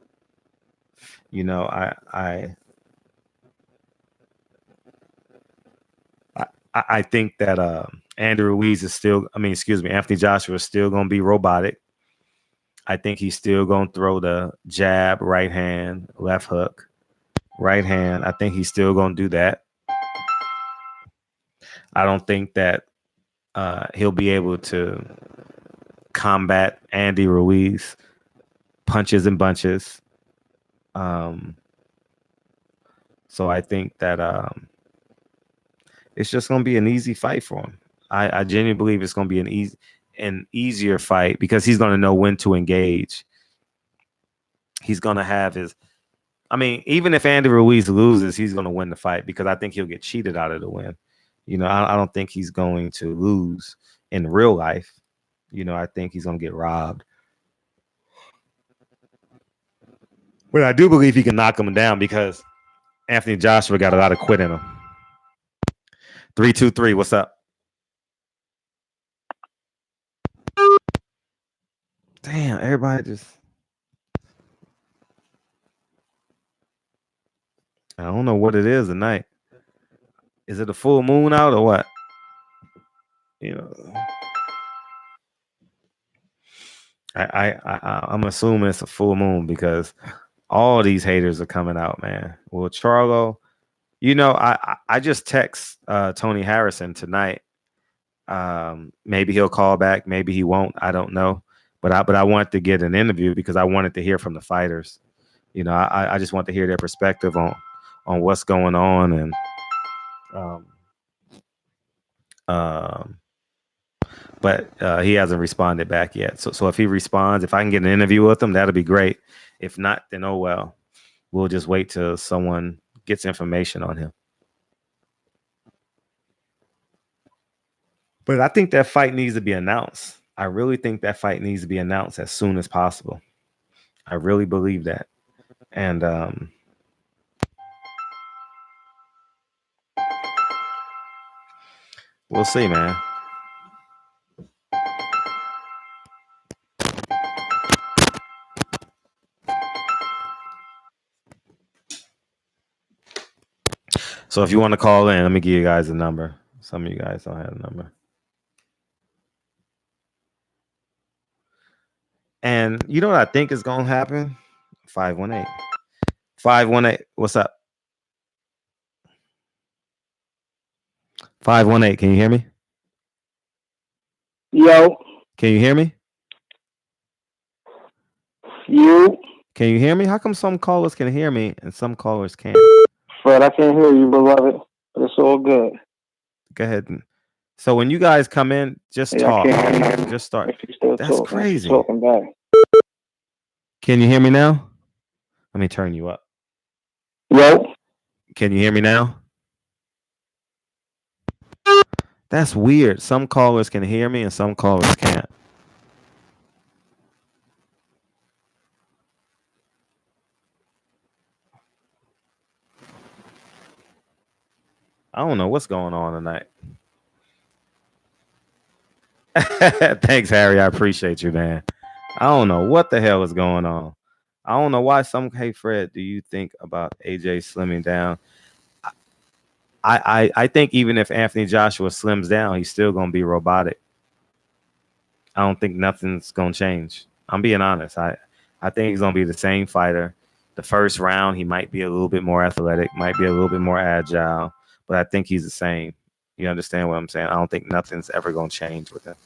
Speaker 1: You know, I think that Anthony Joshua is still going to be robotic. I think he's still going to throw the jab, right hand, left hook, right hand. I think he's still going to do that. I don't think that he'll be able to combat Andy Ruiz punches and bunches. So I think that it's just going to be an easy fight for him. I genuinely believe it's going to be an easier fight because he's going to know when to engage. He's going to have even if Andy Ruiz loses, he's going to win the fight because I think he'll get cheated out of the win. You know, I don't think he's going to lose in real life. You know, I think he's going to get robbed. But I do believe he can knock him down because Anthony Joshua got a lot of quit in him. 323, what's up? Damn, everybody just... I don't know what it is tonight. Is it a full moon out or what? You know, I'm assuming it's a full moon because all these haters are coming out, man. Well, Charlo, you know, I just text Tony Harrison tonight. Maybe he'll call back, maybe he won't. I don't know. But I wanted to get an interview because I wanted to hear from the fighters. You know, I just want to hear their perspective on what's going on, and but he hasn't responded back yet. So if he responds, if I can get an interview with him, that'll be great. If not, then oh well. We'll just wait till someone gets information on him. But I think that fight needs to be announced. I really think that fight needs to be announced as soon as possible. I really believe that. And we'll see, man. So if you want to call in, let me give you guys a number. Some of you guys don't have a number. And you know what I think is going to happen? 518. 518. What's up? 518. Can you hear me?
Speaker 9: Yo,
Speaker 1: Can you hear me?
Speaker 9: you,
Speaker 1: Can you hear me? How come some callers can hear me and some callers can't?
Speaker 9: Fred, I can't hear you, beloved, but it's all good.
Speaker 1: Go ahead. So when you guys come in, just
Speaker 9: Hey,
Speaker 1: talk.
Speaker 9: I can't hear you.
Speaker 1: Just start.
Speaker 9: If you still
Speaker 1: That's
Speaker 9: talking,
Speaker 1: crazy.
Speaker 9: talking back.
Speaker 1: Can you hear me now? Let me turn you up.
Speaker 9: Yo,
Speaker 1: Can you hear me now? That's weird. Some callers can hear me and some callers can't. I don't know what's going on tonight. Thanks, Harry. I appreciate you, man. I don't know what the hell is going on. I don't know why hey, Fred, do you think about AJ slimming down? I think even if Anthony Joshua slims down, he's still going to be robotic. I don't think nothing's going to change. I'm being honest. I think he's going to be the same fighter. The first round, he might be a little bit more athletic, might be a little bit more agile, but I think he's the same. You understand what I'm saying? I don't think nothing's ever going to change with him.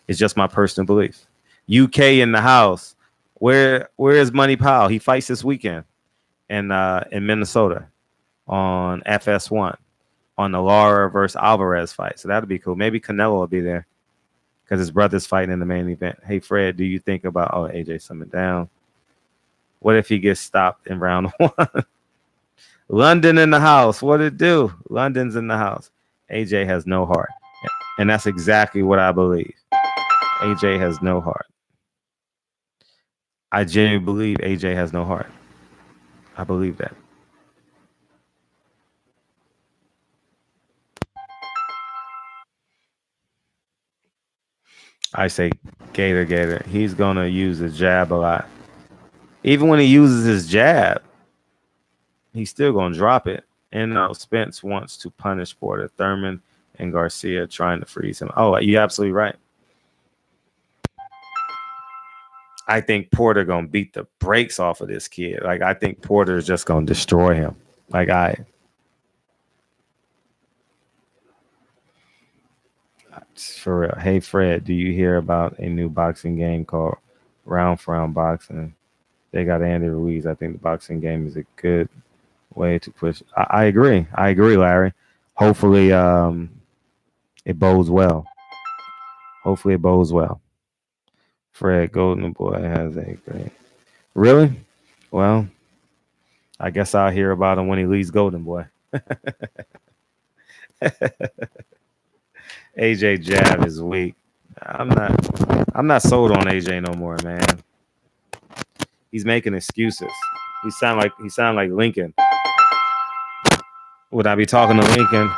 Speaker 1: It's just my personal belief. UK in the house. Where is Money Powell? He fights this weekend in Minnesota on FS1 on the Lara versus Alvarez fight. So that'll be cool. Maybe Canelo will be there because his brother's fighting in the main event. Hey, Fred, do you think about AJ slimming down? What if he gets stopped in round 1? London in the house. What it do? London's in the house. AJ has no heart. And that's exactly what I believe. AJ has no heart. I genuinely believe AJ has no heart. I believe that. I say Gator. He's going to use his jab a lot. Even when he uses his jab, he's still going to drop it. And now Spence wants to punish Porter. Thurman and Garcia trying to freeze him. Oh, you're absolutely right. I think Porter going to beat the brakes off of this kid. Like, I think Porter is just going to destroy him. For real. Hey, Fred, do you hear about a new boxing game called Round for Round Boxing? They got Andy Ruiz. I think the boxing game is a good way to push. I agree. Larry. Hopefully, it bodes well. Fred Golden Boy has a great. Really? Well, I guess I'll hear about him when he leaves Golden Boy. AJ jab is weak. I'm not sold on AJ no more, man. He's making excuses. He sound like Lincoln. Would I be talking to Lincoln?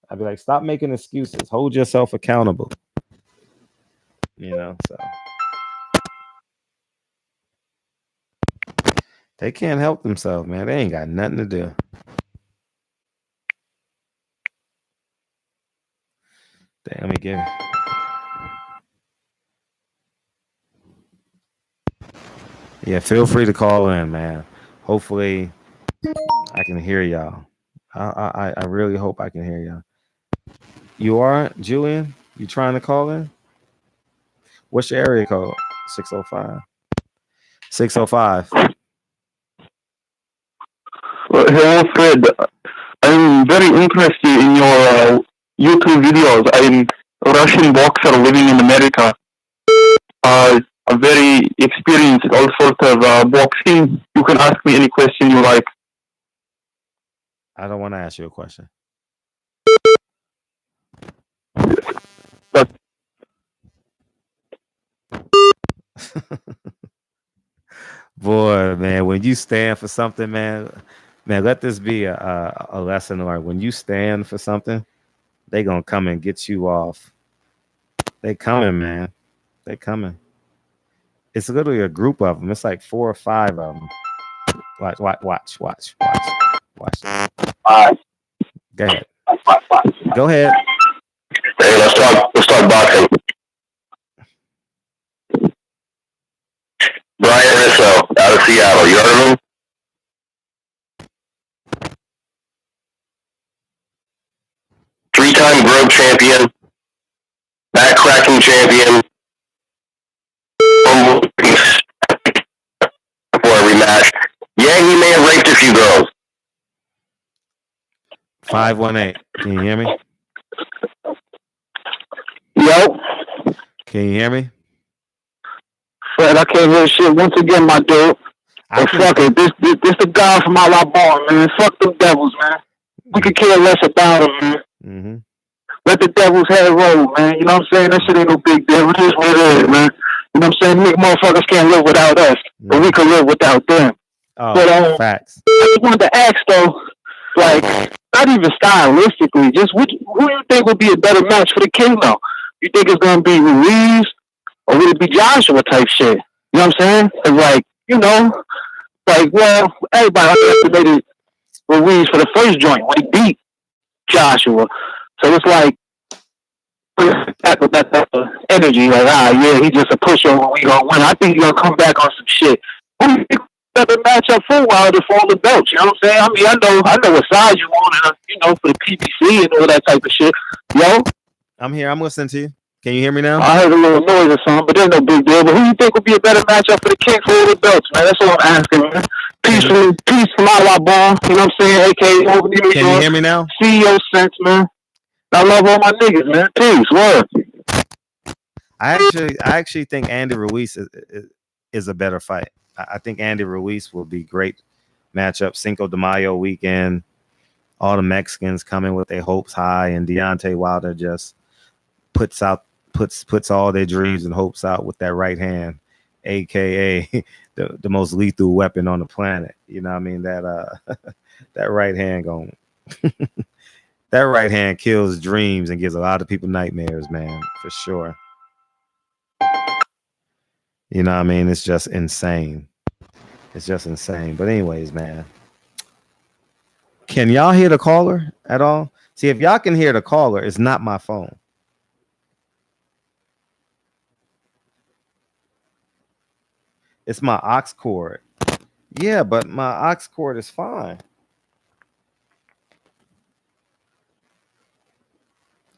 Speaker 1: I'd be like, stop making excuses. Hold yourself accountable. So they can't help themselves, man. They ain't got nothing to do. Let me give. Yeah, feel free to call in, man. Hopefully, I can hear y'all. I really hope I can hear y'all. You are, Julian? You trying to call in? What's your area code? 605. 605.
Speaker 10: Hello, Fred. I'm very interested in your YouTube videos. I'm a Russian boxer living in America. I'm very experienced in all sorts of boxing. You can ask me any question you like.
Speaker 1: I don't want to ask you a question.
Speaker 10: But
Speaker 1: boy, man, when you stand for something, man, let this be a lesson learned. When you stand for something, they gonna come and get you off. They coming, man. They coming. It's literally a group of them. It's like 4 or 5 of them. Watch. Go ahead. Go ahead.
Speaker 4: Hey, let's talk boxing. Brian Risso out of Seattle. You heard of him? Three-time Grove champion, back-cracking champion, for every match. Yeah, he may have raped a few girls.
Speaker 1: 518. Can you hear me?
Speaker 7: Yo,
Speaker 1: Can you hear me?
Speaker 7: Fred, I can't hear shit. Once again, my dude. But fuck it. This the guy from Alabama, man. Fuck them devils, man. We could care less about them, man.
Speaker 1: Mm-hmm.
Speaker 7: Let the devil's head roll, man. You know what I'm saying? That shit ain't no big deal. It is what it is, man. You know what I'm saying? Motherfuckers can't live without us, but we can live without them.
Speaker 1: Oh,
Speaker 7: but
Speaker 1: facts.
Speaker 7: I just wanted to ask though, like, not even stylistically, just who do you think would be a better match for the King though? You think it's gonna be Ruiz or would it be Joshua type shit? You know what I'm saying? It's like, you know, like, well, everybody underestimated Ruiz for the first joint when he beat Joshua. So it's like that energy, like, yeah, he just a pushover. We gonna win. I think he's gonna come back on some shit. Who do you think better match up for Wilder for all the belts? You know what I'm saying? I mean, I know what size you want, and you know, for the PBC and all that type of shit. Yo,
Speaker 1: I'm here. I'm listening to you. Can you hear me now?
Speaker 7: I heard a little noise or something, but there's no big deal. But who do you think would be a better matchup for the King for all the belts, man? That's all I'm asking, man. Peace from Alabama. You know what I'm saying? AKA over New York.
Speaker 1: Can you hear me now?
Speaker 7: CEO sense, man. I love all my niggas, man. Peace, word.
Speaker 1: I actually think Andy Ruiz is a better fight. I think Andy Ruiz will be great matchup. Cinco de Mayo weekend. All the Mexicans coming with their hopes high, and Deontay Wilder just puts all their dreams and hopes out with that right hand, aka the most lethal weapon on the planet. You know what I mean? That that right hand going that right hand kills dreams and gives a lot of people nightmares, man, for sure. You know what I mean? It's just insane. It's just insane. But anyways, man, can y'all hear the caller at all? See, if y'all can hear the caller, it's not my phone. It's my aux cord. Yeah, but my aux cord is fine.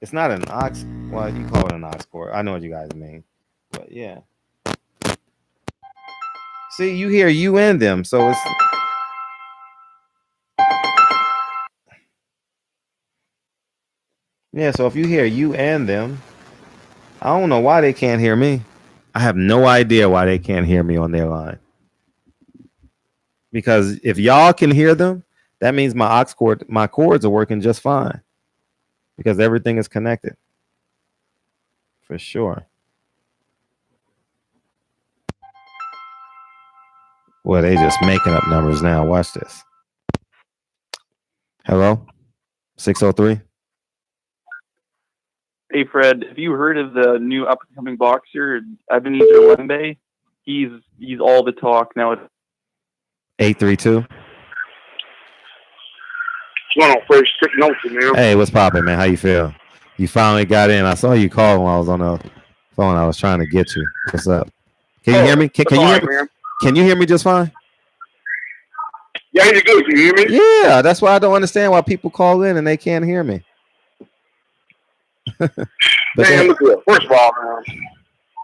Speaker 1: It's not an aux. Well, you call it an aux cord. I know what you guys mean. But yeah. See, you hear you and them, so it's. Yeah, so if you hear you and them, I don't know why they can't hear me. I have no idea why they can't hear me on their line. Because if y'all can hear them, that means my cords are working just fine. Because everything is connected. For sure. Well, they just making up numbers now. Watch this. Hello? 603?
Speaker 5: Hey, Fred, have you heard of the new up-and-coming boxer, Ebenezer Lembe? He's all the talk now.
Speaker 1: 832?
Speaker 11: What's going on, Fred? Taking notes, man.
Speaker 1: Hey, what's poppin', man? How you feel? You finally got in. I saw you call when I was on the phone. I was trying to get you. What's up? Can you hear me? Can you hear me?
Speaker 11: Man.
Speaker 1: Can you hear me just fine?
Speaker 11: Yeah, you're good. Can you hear me?
Speaker 1: Yeah, that's why I don't understand why people call in and they can't hear me.
Speaker 11: Man, look here. First of all, man,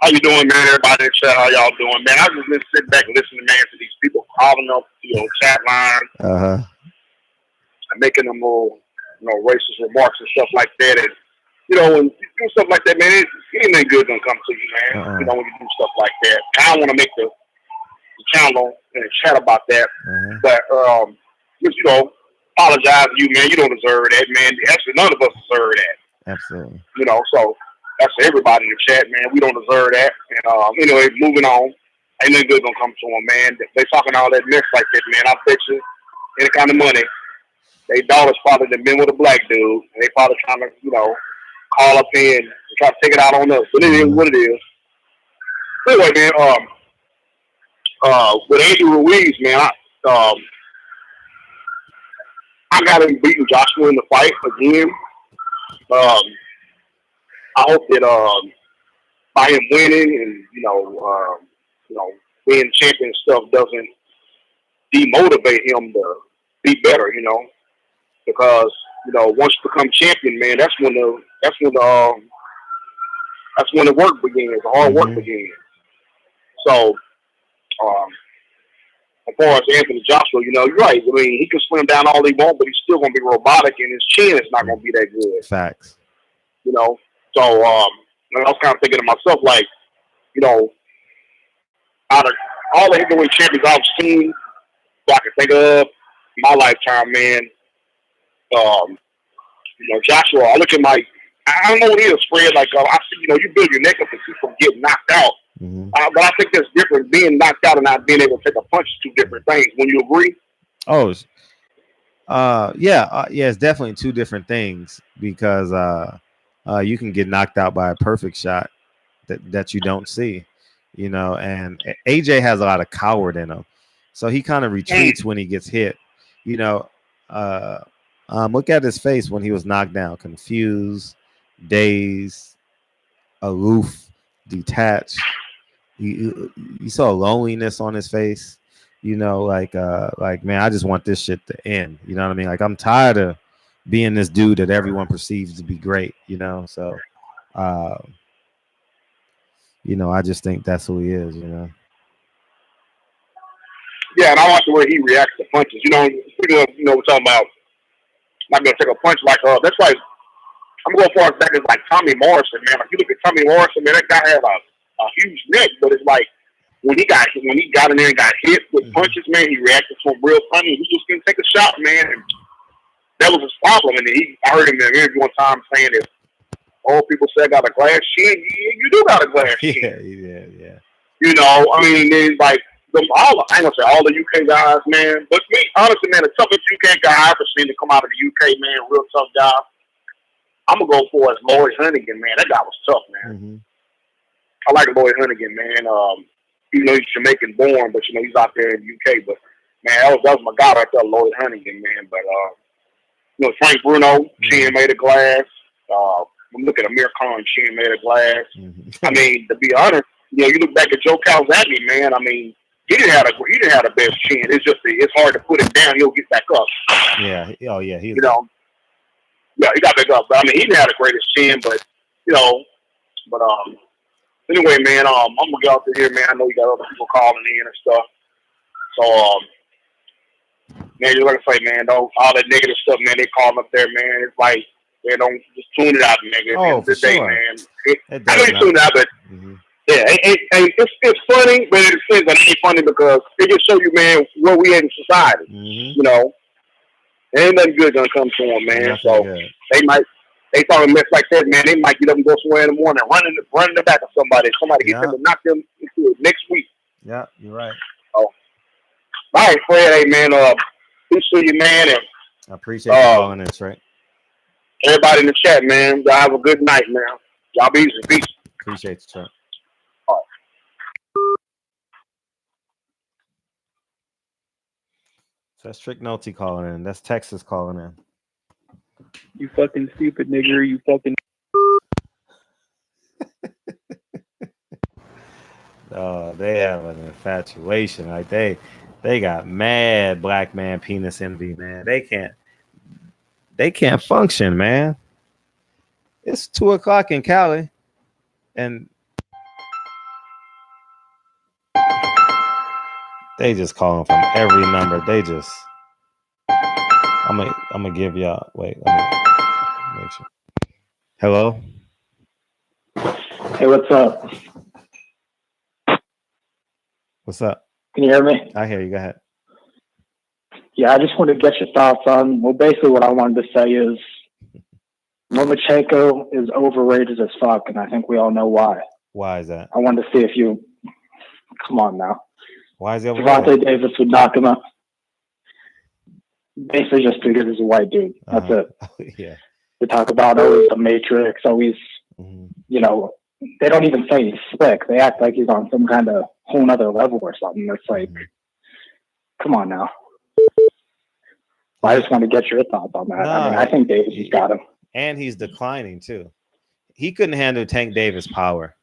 Speaker 11: how you doing, man? Everybody in the chat, how y'all doing, man? I just been sitting back and listening, man, to these people calling up, chat line, and making them little, racist remarks and stuff like that. And when you do stuff like that, man, anything good gonna come to you, man. When you do stuff like that. I don't want to make the channel and chat about that, but just apologize to you, man. You don't deserve that, man. Actually, none of us deserve that.
Speaker 1: Absolutely.
Speaker 11: So that's for everybody in the chat, man. We don't deserve that. And anyway, moving on. Ain't nothing good gonna come to them, man. They talking all that mess like that, man. I bet you any kind of money, they daughters probably have been with a black dude, and they probably trying to, call up in and try to take it out on us. But it is what it is. Anyway, man, with Andy Ruiz, man, I got him beating Joshua in the fight again. I hope that by him winning and being champion and stuff doesn't demotivate him to be better. Because once you become champion, man, that's when the work begins, the hard work begins. So, as far as Anthony Joshua, you're right. I mean, he can slim down all he wants, but he's still going to be robotic, and his chin is not going to be that good.
Speaker 1: Facts.
Speaker 11: So I was kind of thinking to myself, like, out of all the heavyweight champions I've seen, that I can think of in my lifetime, man, Joshua, I look at I don't know what it is, Fred. Like, I see, you build your neck up to keep from getting knocked out. But I think that's different. Being knocked out and not being able to take a punch is two different things. When you agree?
Speaker 1: Oh, yeah, it's definitely two different things because you can get knocked out by a perfect shot that you don't see, and AJ has a lot of coward in him, so he kind of retreats when he gets hit. Look at his face when he was knocked down: confused, dazed, aloof, detached. You saw loneliness on his face, like man, I just want this shit to end. You know what I mean? Like, I'm tired of being this dude that everyone perceives to be great, so I just think that's who he is,
Speaker 11: Yeah, and I like the way he reacts to punches. Speaking of, we're talking about not gonna take a punch like that's like I'm going far as back as like Tommy Morrison, man. Like, you look at Tommy Morrison, man, that guy had a huge neck, but it's like when he got in there and got hit with punches, man, he reacted to him real funny. He just didn't take a shot, man, and that was his problem. And I heard him in an interview one time saying that people say I got a glass chin. You do got a glass chin.
Speaker 1: Yeah.
Speaker 11: I mean, it's like I ain't gonna say all the UK guys, man, but me, honestly, man, the toughest UK guy I ever seen to come out of the UK, man, real tough guy. I'm gonna go for is Lloyd Hunnigan, man. That guy was tough, man. I like Lloyd Hunnigan, man. Even though he's Jamaican born, but he's out there in the UK. But man, that was my guy right there, Lloyd Hunnigan, man. But Frank Bruno, chin made of glass. Look at Amir Khan, chin made of glass. I mean, to be honest, you look back at Joe Calzaghe, man. I mean, he didn't have the best chin. It's just it's hard to put it down. He'll get back up.
Speaker 1: Yeah. Oh yeah.
Speaker 11: Yeah, he got back up. But I mean, he didn't have the greatest chin, but anyway, man, I'm gonna get out here, man. I know you got other people calling in and stuff. So, man, just like I say, man, all that negative stuff, man, they call up there, man. It's like they don't just tune it out, nigga.
Speaker 1: Oh, for
Speaker 11: day,
Speaker 1: sure.
Speaker 11: Man. I know you tune it out, but yeah, it's funny, but it says that it ain't funny because it just show you, man, where we at in society. Ain't nothing good gonna come to them, man. So they talk a mess like that, man. They might get up and go somewhere in the morning, running the back of somebody. Somebody get them to knock them into it next week.
Speaker 1: Yeah, you're right.
Speaker 11: Oh, all right, Fred. Hey, man. Peace to you, man. And
Speaker 1: I appreciate you calling in, Trey.
Speaker 11: Everybody in the chat, man. Y'all have a good night, man. Y'all be easy. Peace.
Speaker 1: Appreciate you, Trey. That's Trick Nolte calling in. That's Texas calling in.
Speaker 5: You fucking stupid nigger. You fucking.
Speaker 1: Oh, they have an infatuation. Like they got mad black man penis envy, man. They can't function, man. It's 2:00 in Cali, and they just calling from every number. I'm gonna give y'all. Wait, let me make sure. Hello.
Speaker 12: Hey, what's up?
Speaker 1: What's up?
Speaker 12: Can you hear me?
Speaker 1: I hear you. Go ahead.
Speaker 12: Yeah, I just wanted to get your thoughts on. Well, basically, what I wanted to say is Lomachenko is overrated as fuck, and I think we all know why.
Speaker 1: Why is that?
Speaker 12: I wanted to see if you. Come on now.
Speaker 1: Why is he overrated?
Speaker 12: Devontae Davis would knock him up. Basically, just because he's a white dude. That's it.
Speaker 1: Yeah.
Speaker 12: They talk about the Matrix. Always, they don't even say he's slick. They act like he's on some kind of whole nother level or something. It's like, come on now. I just want to get your thoughts on that. I mean, I think Davis has got him.
Speaker 1: And he's declining too. He couldn't handle Tank Davis' power.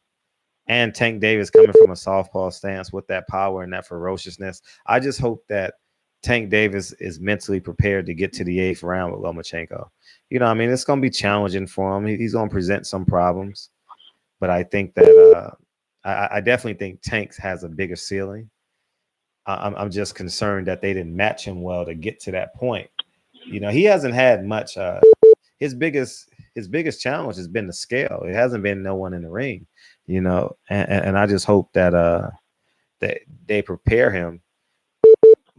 Speaker 1: And Tank Davis coming from a softball stance with that power and that ferociousness. I just hope that Tank Davis is mentally prepared to get to the 8th round with Lomachenko. You know, I mean, it's going to be challenging for him. He's going to present some problems. But I think that I definitely think Tank has a bigger ceiling. I'm just concerned that they didn't match him well to get to that point. You know, he hasn't had much. His biggest challenge has been the scale. It hasn't been no one in the ring. You know, and I just hope that that they prepare him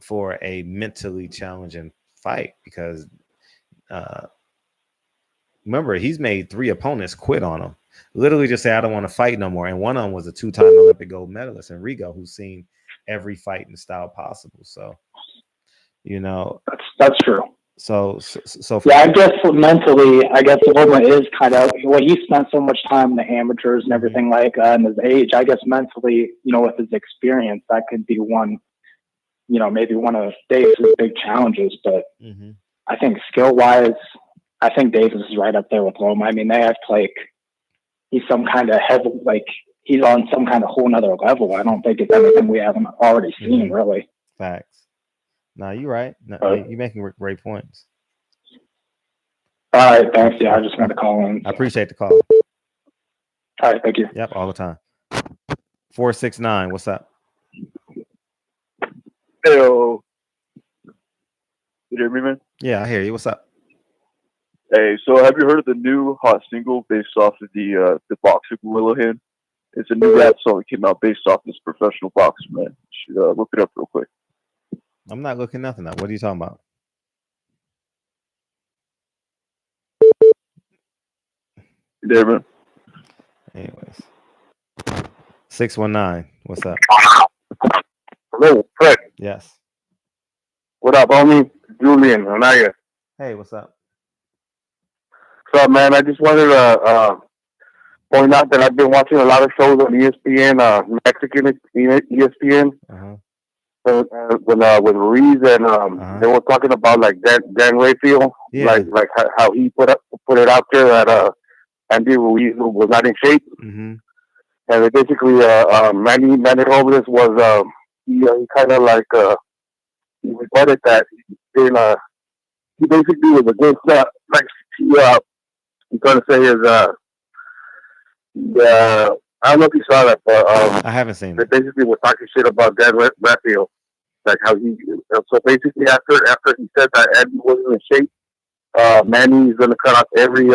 Speaker 1: for a mentally challenging fight, because remember, he's made 3 opponents quit on him. Literally just say, I don't want to fight no more. And one of them was a 2-time Olympic gold medalist, Enrico, who's seen every fighting style possible. So, you know,
Speaker 12: that's true.
Speaker 1: So
Speaker 12: yeah, I guess mentally, Loma is kind of, he spent so much time in the amateurs and everything like that, and his age. I guess mentally, you know, with his experience, that could be one, you know, maybe one of Davis's big challenges. But I think skill wise, I think Davis is right up there with Loma. I mean, they have like, he's some kind of he's on some kind of whole nother level. I don't think it's anything we haven't already seen, really.
Speaker 1: Facts. No, you're right. No, you're making great points.
Speaker 12: All right, thanks. Yeah, I just wanted to call in.
Speaker 1: I appreciate the call.
Speaker 12: All right, thank you.
Speaker 1: Yep, all the time. 469, what's up?
Speaker 13: Hello. You hear me, man?
Speaker 1: Yeah, I hear you. What's up?
Speaker 13: Hey, so have you heard of the new hot single based off of the boxer Gorilla Hand? It's a new rap song that came out based off this professional boxer, man. You should look it up real quick.
Speaker 1: I'm not looking nothing up. What are you talking about?
Speaker 13: There, man.
Speaker 1: Anyways. 619. What's up?
Speaker 11: Hello, Fred.
Speaker 1: Yes.
Speaker 11: What up, homie? Julian, Anaya.
Speaker 1: Hey, what's up?
Speaker 11: What's up, man? I just wanted to point out that I've been watching a lot of shows on ESPN, Mexican ESPN. With Ruiz and they were talking about like Dan Rayfield, like how he put it out there that Andy Ruiz was not in shape, and they basically Manny Robles was he kind of like he reported that he basically was against like he's trying to say is I don't know if you saw that, but
Speaker 1: I haven't seen
Speaker 11: they
Speaker 1: it.
Speaker 11: basically were talking shit about Dan Rayfield. Like how he, so basically after he said that Andy wasn't in shape, Manny's gonna cut off every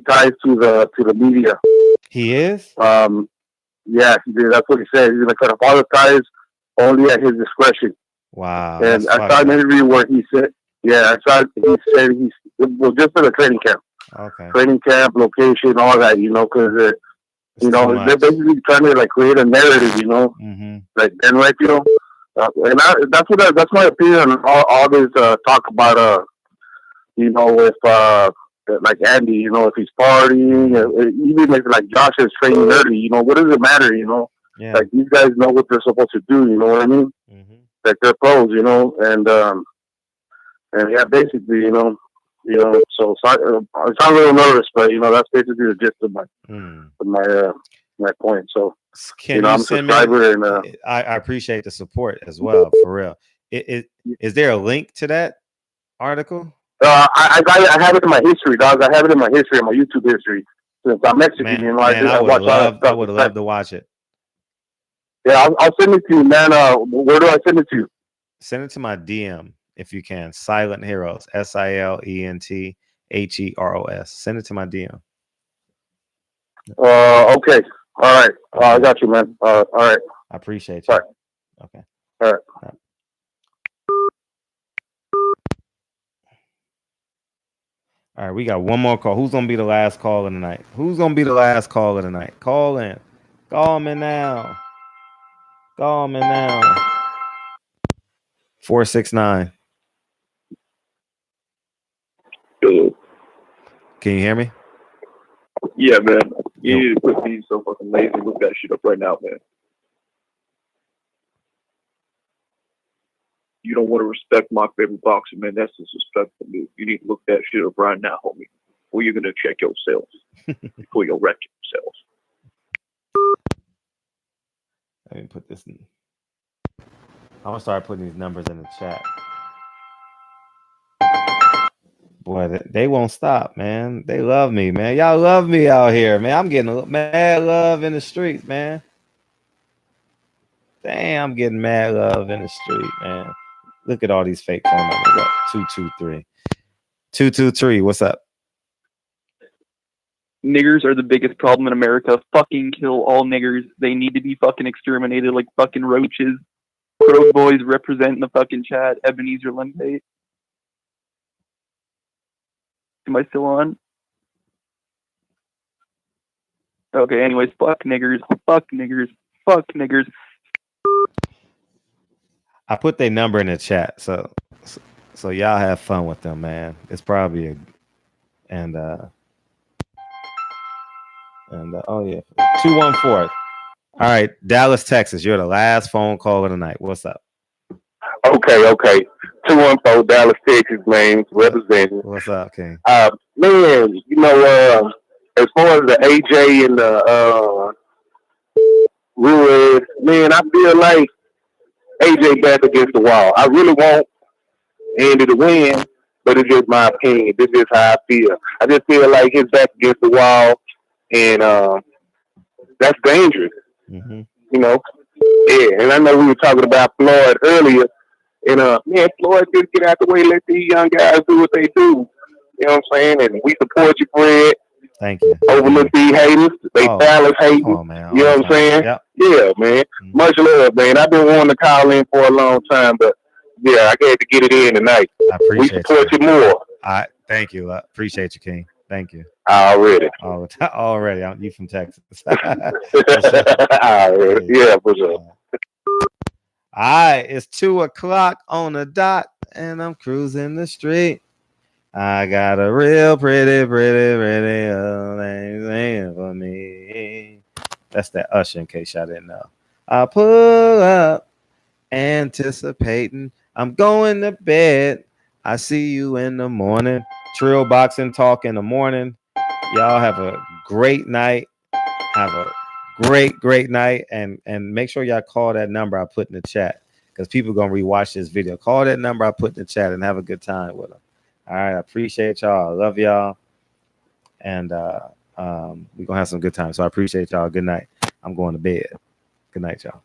Speaker 11: ties to the media.
Speaker 1: He is?
Speaker 11: Yeah, he did. That's what he said. He's gonna cut off all the ties, only at his discretion.
Speaker 1: Wow.
Speaker 11: And I saw an interview where he said, he said well, just for the training camp.
Speaker 1: Okay.
Speaker 11: Training camp, location, all that, you know, because they're basically trying to like create a narrative, you know, like Dan Rayfield. And that's my opinion on all this talk about you know, with like Andy, you know, if he's partying, even if like Josh is training early, you know, what does it matter, you know?
Speaker 1: Yeah.
Speaker 11: Like these guys know what they're supposed to do, you know what I mean? Like they're pros, you know, and yeah, basically, you know, so I sound a little nervous, but you know, that's basically the gist of my point. So.
Speaker 1: Can
Speaker 11: I'm a subscriber, and
Speaker 1: I appreciate the support as well, for real. Is there a link to that article?
Speaker 11: I have it in my history, dog. I have it in my history, in my YouTube history. Since I'm Mexican,
Speaker 1: Man,
Speaker 11: you know,
Speaker 1: I would have loved to watch it.
Speaker 11: Yeah, I'll send it to you, man. Where do I send it to?
Speaker 1: Send it to my DM if you can. Silent Heroes, SILENT HEROS. Send it to my DM.
Speaker 11: Okay. All right. I got you, man. All right.
Speaker 1: I appreciate you.
Speaker 11: All right.
Speaker 1: Okay.
Speaker 11: All right.
Speaker 1: All right, we got one more call. Who's gonna be the last call of the night? Who's gonna be the last call of the night? Call in. Call me now. Call me now. 469.
Speaker 13: Hello.
Speaker 1: Can you hear me?
Speaker 13: Yeah, man. You need to quit being so fucking lazy. Look that shit up right now, man. you don't want to respect my favorite boxer, man, that's disrespectful. You need to look that shit up right now, homie. Or you're gonna check yourself before you wreck yourself.
Speaker 1: Let me put this in. I'm gonna start putting these numbers in the chat. Boy, they won't stop, man. They love me, man. Y'all love me out here, man. I'm getting mad love in the streets, man. Damn, I'm getting mad love in the street, man. Look at all these fake phone numbers. Up 223. 223, what's up?
Speaker 5: Niggers are the biggest problem in America. Fucking kill all niggers. They need to be fucking exterminated like fucking roaches. Crow boys represent in the fucking chat. Ebenezer Lundgate. Am I still on? Okay, anyways, fuck niggers. Fuck niggers. Fuck niggers.
Speaker 1: I put their number in the chat, so y'all have fun with them, man. It's probably a and oh yeah, 214. All right, Dallas, Texas. You're the last phone call of the night. What's up?
Speaker 2: Okay. 214 Dallas, Texas, man, representing.
Speaker 1: What's up, King?
Speaker 2: Man, you know, as far as the AJ and the Ruiz, man, I feel like AJ back against the wall. I really want Andy to win, but it's just my opinion. This is how I feel. I just feel like his back against the wall, and that's dangerous.
Speaker 1: Mm-hmm.
Speaker 2: You know, yeah. And I know we were talking about Floyd earlier, and man, Floyd just get out the way, let these young guys do what they do. You know what I'm saying? And we support you, Fred.
Speaker 1: Thank you.
Speaker 2: Overlook these haters. They Dallas hating.
Speaker 1: Come on, man.
Speaker 2: You know what I'm saying?
Speaker 1: Yep.
Speaker 2: Yeah, man.
Speaker 1: Mm-hmm.
Speaker 2: Much love, man. I've been wanting to call in for a long time, but yeah, I had to get it in tonight.
Speaker 1: I appreciate
Speaker 2: we support you more.
Speaker 1: Thank you. I appreciate you, King. Thank you.
Speaker 2: Already.
Speaker 1: Already. You from Texas.
Speaker 2: Already. Yeah, for sure.
Speaker 1: All right, it's 2:00 on the dot, and I'm cruising the street. I got a real pretty old thing for me. That's that Usher, in case y'all didn't know. I pull up, anticipating. I'm going to bed. I see you in the morning. Trill boxing talk in the morning. Y'all have a great night. Have a great night, and make sure y'all call that number I put in the chat, because people are gonna rewatch this video. Call that number I put in the chat and have a good time with them. All right, I appreciate y'all. I love y'all, and we're gonna have some good time. So I appreciate y'all. Good night. I'm going to bed. Good night, y'all.